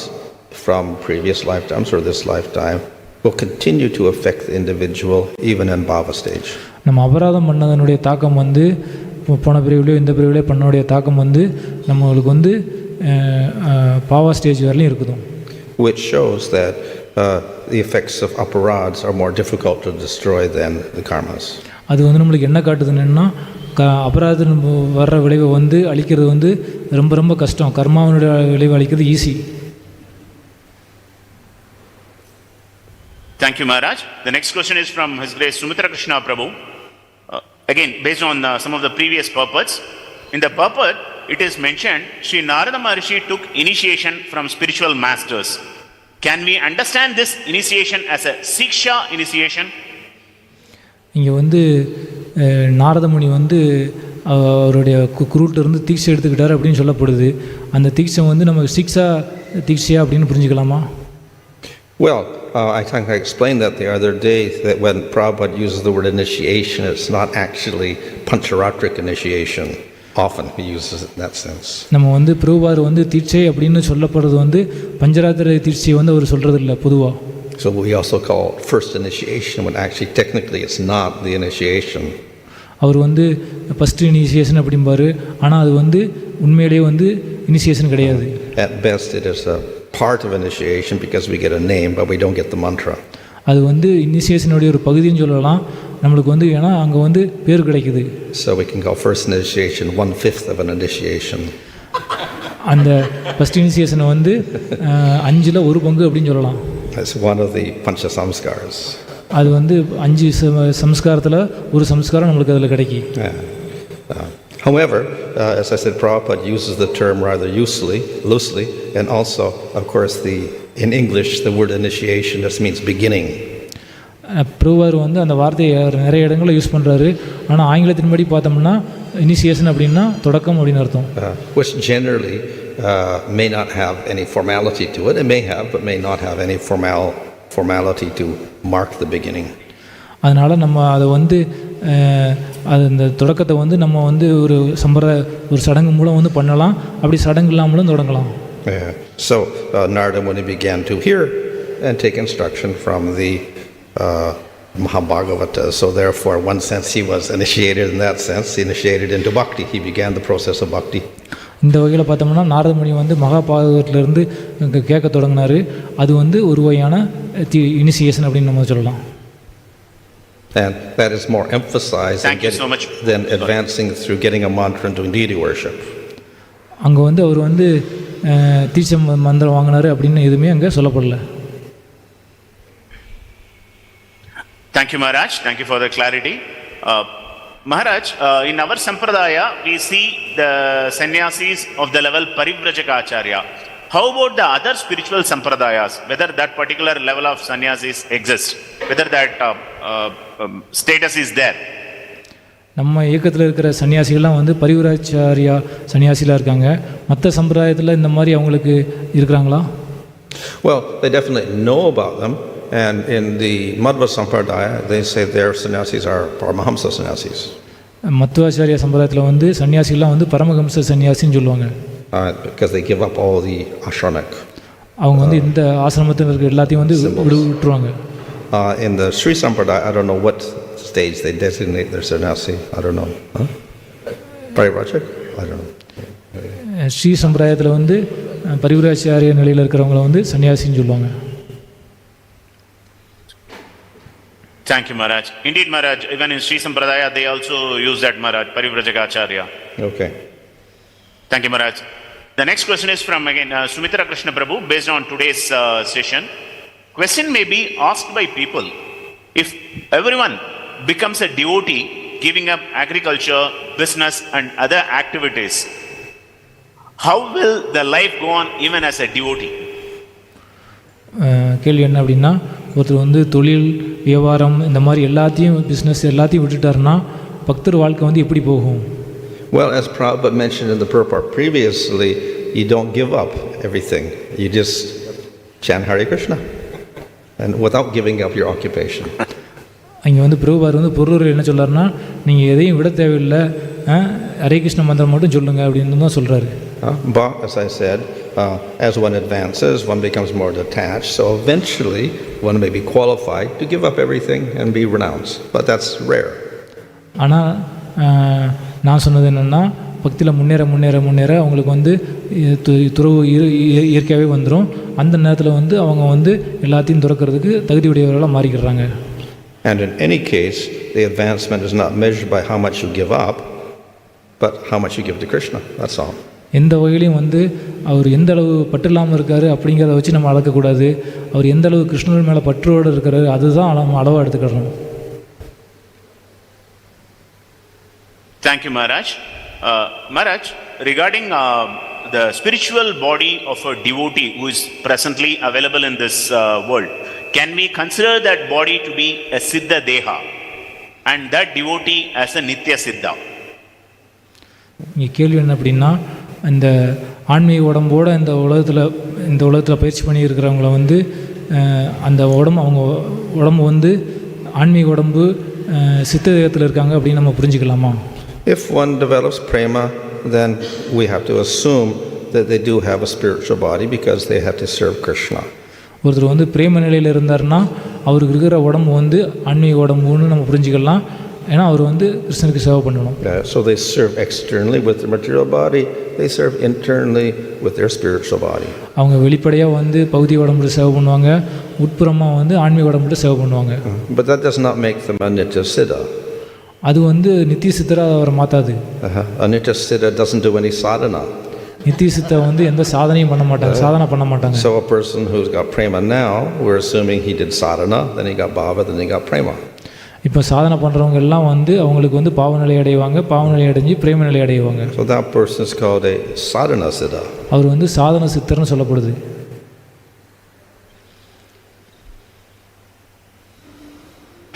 from previous lifetimes or this lifetime will continue to affect the individual even in bhava stage. நம்ம அபராதம் பண்ணதனுடைய தாக்கம் வந்து போன பிரிவிலையோ இந்த பிரிவிலையோ பண்ணனுடைய தாக்கம் வந்து நம்மளுக்கு வந்து பாவா ஸ்டேஜ் வரையிலும் இருக்குது. Which shows that the effects of aparads are more difficult to destroy than the karmas. அது வந்து நம்மளுக்கு என்ன காட்டுதுன்னா அபராதம் வர்ற விளைவை வந்து அழிக்கிறது வந்து ரொம்ப ரொம்ப கஷ்டம். கர்மாவினுடைய விளைவு அழிக்கிறது easy. Thank you, Maharaj. The next question is from His Grace Sumitra Krishna Prabhu. Again, based on some of the previous purports. In the purport, it is mentioned, Sri Narada Maharishi took initiation from spiritual masters. Can we understand this initiation as a Siksha initiation? இங்கே வந்து நாரதமுனி வந்து அவருடைய குருட்டிலிருந்து தீட்சை எடுத்துக்கிட்டார் அப்படின்னு சொல்லப்படுது. அந்த தீட்சை வந்து நமக்கு தீட்சையா அப்படின்னு புரிஞ்சுக்கலாமா? Well, I think I explained that the other day, that when Prabhupada uses the word initiation, it's not actually Pancharatric initiation. Often he uses it in that sense. நம்ம வந்து பிரபுபார் வந்து தீட்சை அப்படின்னு சொல்லப்படுறது வந்து பஞ்சராத்திர தீட்சை வந்து அவர் சொல்கிறது இல்லை பொதுவாக. So we also call first initiation when actually technically it's not the initiation. அவர் வந்து ஃபர்ஸ்ட் இனிஷியேஷன் அப்படிம்பாரு, ஆனால் அது வந்து உண்மையிலேயே வந்து இனிஷியேஷன் கிடையாது. At best it is a part of initiation because we get a name but we don't get the mantra. அது வந்து இனிஷியேஷனுடைய ஒரு பகுதின்னு சொல்லலாம். நம்மளுக்கு வந்து ஏன்னா அங்கே வந்து பேர் கிடைக்குது. So we can call first initiation 1/5 of an initiation. அந்த ஃபர்ஸ்ட் இனிஷியேஷனை வந்து 5ல் 1 பங்கு அப்படின்னு சொல்லலாம். That's one of the pancha samskaras. அது வந்து 5 சம்ஸ்காரத்தில் ஒரு சம்ஸ்காரம் நம்மளுக்கு அதில் கிடைக்கி. However, as I said, Prabhupada uses the term rather loosely, and also, of course, in English, the word initiation just means beginning. பிரபுவார் வந்து அந்த வார்த்தையை நிறைய இடங்களில் யூஸ் பண்ணுறாரு. ஆனால் ஆங்கிலத்தின்படி பார்த்தோம்னா இனிஷியேஷன் அப்படின்னா தொடக்கம் அப்படின்னு அர்த்தம். Which generally may not have any formality to it. It may have, but may not have any formality to mark the beginning. அதனால் நம்ம அதை வந்து அது இந்த தொடக்கத்தை வந்து நம்ம வந்து ஒரு சடங்கு மூலம் வந்து பண்ணலாம், அப்படி சடங்கு இல்லாமலும் தொடங்கலாம். So Narada Muni began to hear and take instruction from the Mahabhagavata. So therefore, in one sense, he was initiated in that sense, initiated into bhakti. He began the process of bhakti. இந்த வகையில் பார்த்தோம்னா நாரதமுனி வந்து மகாபாகவத்திலிருந்து கேட்க தொடங்கினார். அது வந்து ஒரு வகையான இனிஷியேஷன் அப்படின்னு நம்ம சொல்லலாம். And that is more emphasized than advancing through getting a mantra and doing deity worship. அங்கே வந்து அவர் வந்து தீட்சை மந்திரம் வாங்கினார் அப்படின்னு எதுவுமே அங்கே சொல்லப்படல. Thank you, Maharaj. Thank you for the clarity. Maharaj, in our sampradaya, we see the sannyasis of the level Parivrajaka Acharya. How about the other spiritual sampradayas? Whether that particular level of sannyasis exists? Whether that status is there? நம்ம இயக்கத்தில் இருக்கிற சன்னியாசிகள்லாம் வந்து பரிவிராச்சாரியா சன்னியாசிலாம் இருக்காங்க. மற்ற சம்பிரதாயத்தில் இந்த மாதிரி அவங்களுக்கு இருக்கிறாங்களா? Well, they definitely know about them. And in the Madhva Sampradaya, they say their sannyasis are Paramahamsa sannyasis. மத்வாச்சாரிய சம்பிரதாயத்தில் வந்து சன்னியாசிகள்லாம் வந்து பரமஹம்ச சன்னியாசின்னு சொல்லுவாங்க. Because they give up all the ashramic. அவங்க வந்து இந்த ஆசிரமத்தில் இருக்கிற எல்லாத்தையும் வந்து விட்டுருவாங்க. In the Sri Sampradaya, I don't know what stage they designate their sannyasi. I don't know. Parivrajak? I don't know. Sri சம்பிரதாயத்தில் வந்து பரிவிராச்சாரிய நிலையில் இருக்கிறவங்கள வந்து சன்னியாசின்னு சொல்லுவாங்க. Thank you, Maharaj. Indeed, Maharaj, even in Sri Sampradaya, they also use that, Maharaj, Parivrajagacharya. Okay. Thank you, Maharaj. The next question is from, again, Sumitra Krishna Prabhu, based on today's session. Question may be asked by people, if everyone becomes a devotee, giving up agriculture, business and other activities, how will the life go on even as a devotee? கேள்வி என்ன அப்படின்னா, ஒருத்தர் வந்து தொழில் வியாபாரம் இந்த மாதிரி எல்லாத்தையும் பிஸ்னஸ் எல்லாத்தையும் விட்டுட்டாருன்னா பக்தர் வாழ்க்கை வந்து எப்படி போகும்? Well, as Prabhupada mentioned in the purport previously, you don't give up everything. You just chant Hare Krishna and without giving up your occupation. அங்கே வந்து பிரபுபார் வந்து பொருள் என்ன சொல்கிறாருன்னா, நீங்கள் எதையும் விட தேவையில்லை, ஹரே கிருஷ்ண மந்திரம் மட்டும் சொல்லுங்கள் அப்படின்னு தான் சொல்கிறாரு. But as I said, as one advances, one becomes more detached. So eventually, one may be qualified to give up everything and be renounced. But that's rare. ஆனால் நான் சொன்னது என்னென்னா, பக்தியில் முன்னேற முன்னேற முன்னேற அவங்களுக்கு வந்து துறவு இயற்கையாகவே வந்துடும். அந்த நேரத்தில் வந்து அவங்க வந்து எல்லாத்தையும் துறக்கிறதுக்கு தகுதி உடையவர்களாக மாறிக்கிறாங்க. And in any case, the advancement is not measured by how much you give up, but how much you give to Krishna. That's all. எந்த வகையிலையும் வந்து அவர் எந்த அளவு பற்று இல்லாமல் இருக்கார் அப்படிங்கிறத வச்சு நம்ம அளக்கக்கூடாது. அவர் எந்த அளவு கிருஷ்ணர் மேலே பற்றோடு இருக்கிறாரு அதுதான் நம்ம அளவாக எடுத்துக்கிறோம். Thank you, Maharaj. Maharaj, regarding the spiritual body of a devotee who is presently available in this world, can we consider that body to be a Siddha Deha and that devotee as a Nitya Siddha? இங்கே கேள்வி என்ன அப்படின்னா, இந்த ஆன்மீக உடம்போடு இந்த உலகத்தில் பயிற்சி பண்ணி இருக்கிறவங்கள வந்து அந்த அவங்க உடம்பு வந்து ஆன்மீக உடம்பு சித்த தேகத்தில் இருக்காங்க அப்படின்னு நம்ம புரிஞ்சுக்கலாமா? If one develops prema, then we have to assume that they do have a spiritual body because they have to serve Krishna. ஒருத்தர் வந்து பிரேம நிலையில் இருந்தார்னா அவருக்கு இருக்கிற உடம்பு வந்து ஆன்மீக உடம்புன்னு நம்ம புரிஞ்சுக்கலாம். ஏன்னா அவர் வந்து கிருஷ்ணனுக்கு சேவை பண்ணணும். So they serve externally with their material body, they serve internally with their spiritual body. அவங்க வெளிப்படையாக வந்து பௌதிக உடம்புல சேவை பண்ணுவாங்க, உட்புறமாக வந்து ஆன்மீக உடம்புல சேவை பண்ணுவாங்க. But that does not make them a Nitya Siddha. அது வந்து நித்திய சித்தராக அவரை மாற்றாது. A Nitya Siddha doesn't do any sadhana. நித்திய சித்தா வந்து எந்த சாதனையும் பண்ண மாட்டாங்க, சாதனை பண்ண மாட்டாங்க. So a person who's got prema now, we're assuming he did sadhana, then he got bhava, then he got prema. இப்போ சாதனை பண்ணுறவங்க எல்லாம் வந்து அவங்களுக்கு வந்து பாவ நிலை அடைவாங்க, பாவ நிலை அடைஞ்சு பிரேம நிலை அடைவாங்க. So that person is called a sadhana siddha. அவர் வந்து சாதன சித்தர்னு சொல்லப்படுது.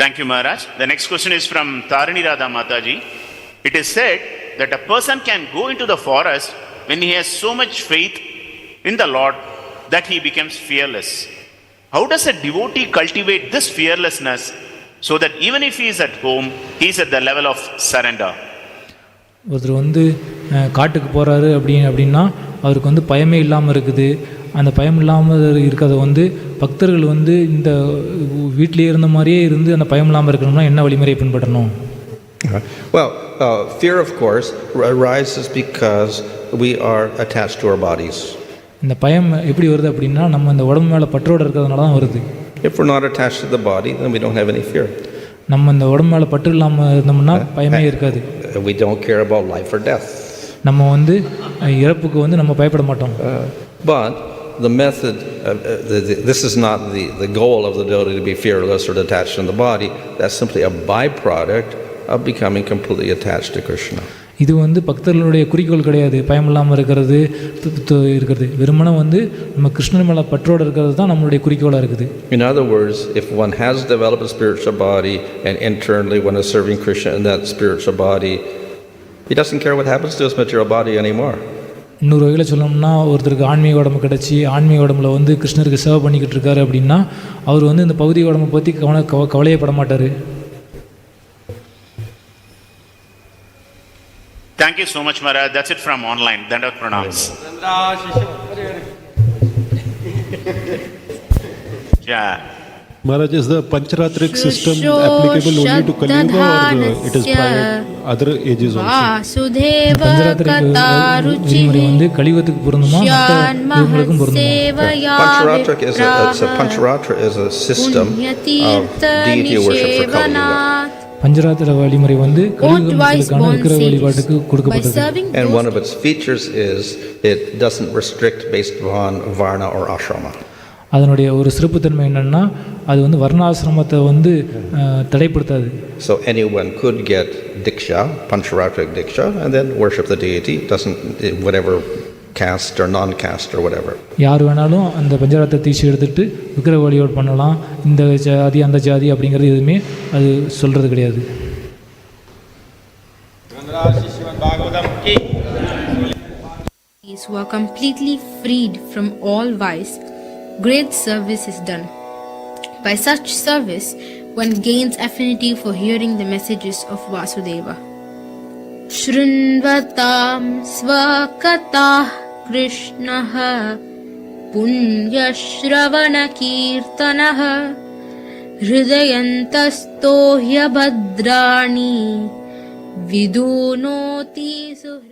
Thank you, Maharaj. The next question is from Tarini Radha Mataji. It is said that a person can go into the forest when he has so much faith in the Lord that he becomes fearless. How does a devotee cultivate this fearlessness so that even if he is at home, he is at the level of surrender? ஒருத்தர் வந்து காட்டுக்கு போகிறாரு அப்படின்னா அவருக்கு வந்து பயமே இல்லாமல் இருக்குது. அந்த பயம் இல்லாமல் இருக்கிறத வந்து பக்தர்கள் வந்து இந்த வீட்டிலே இருந்த மாதிரியே இருந்து அந்த பயம் இல்லாமல் இருக்கணும்னா என்ன வழிமுறை பின்பற்றணும்? Well, fear of course arises because we are attached to our bodies. இந்த பயம் எப்படி வருது அப்படின்னா நம்ம இந்த உடம்பு மேலே பற்றோடு இருக்கிறதுனால தான் வருது. If we're not attached to the body, then we don't have any fear. நம்ம இந்த உடம்பு மேலே பற்று இல்லாமல் இருந்தோம்னா பயமே இருக்காது. We don't care about life or death. நம்ம வந்து இறப்புக்கு வந்து நம்ம பயப்பட மாட்டோம். But the method, this is not the goal of the devotee to be fearless or detached from the body. That's simply a byproduct of becoming completely attached to Krishna. இது வந்து பக்தர்களுடைய குறிக்கோள் கிடையாது. பயம் இல்லாமல் இருக்கிறது வெறுமனே வந்து நம்ம கிருஷ்ணன் மேலே பற்றோடு இருக்கிறது தான் நம்மளுடைய குறிக்கோளாக இருக்குது. In other words, if one has developed a spiritual body and internally one is serving Krishna in that spiritual body, he doesn't care what happens to his material body anymore. இன்னொரு வகையில் சொல்லணும்னா ஒருத்தருக்கு ஆன்மீக உடம்பு கிடச்சி ஆன்மீக உடம்புல வந்து கிருஷ்ணருக்கு சேவை பண்ணிக்கிட்டு இருக்காரு அப்படின்னா அவர் வந்து இந்த பௌதிக உடம்பை பற்றி கவலையப்பட மாட்டார். Thank you so much, Maharaj. That's it from online. Dandavat pranams. Yeah. Maharaj, is the Pancharatric system applicable only to Kali Yuga or it is private? other ages also. Vasudeva விதிமுறை வந்து கலியுகத்துக்கு பொருந்துமா மற்ற யுகங்களுக்கும் பொருந்துமா? Pancharatra Pancharatra is a system of deity worship for Kali Yuga. பஞ்சராத்திர வழிமுறை வந்து கலியுக மக்களுக்கான விக்கிரக வழிபாட்டுக்கு கொடுக்கப்பட்டது. And one of its features is it doesn't restrict based upon varna or ashrama. அதனுடைய ஒரு சிறப்புத்தன்மை என்னன்னா அது வந்து வர்ணாசிரமத்தை வந்து தடைப்படுத்தாது. So anyone could get diksha, Pancharatric diksha, and then worship the deity. Doesn't whatever caste or non-caste or whatever. யார் வேணாலும் அந்த பஞ்சராத்திர தீட்சை எடுத்துட்டு விக்கிரக வழிபாடு பண்ணலாம். இந்த ஜாதி அந்த ஜாதி அப்படிங்கிறது எதுவுமே அது சொல்றது கிடையாது. who are completely freed from all vice, great service is done. By such service, one gains affinity for hearing the messages of Vasudeva. Shrunvatam svakatah Krishnah punyashravana kirtanah hridayantastohya bhadrani vidunoti suhra.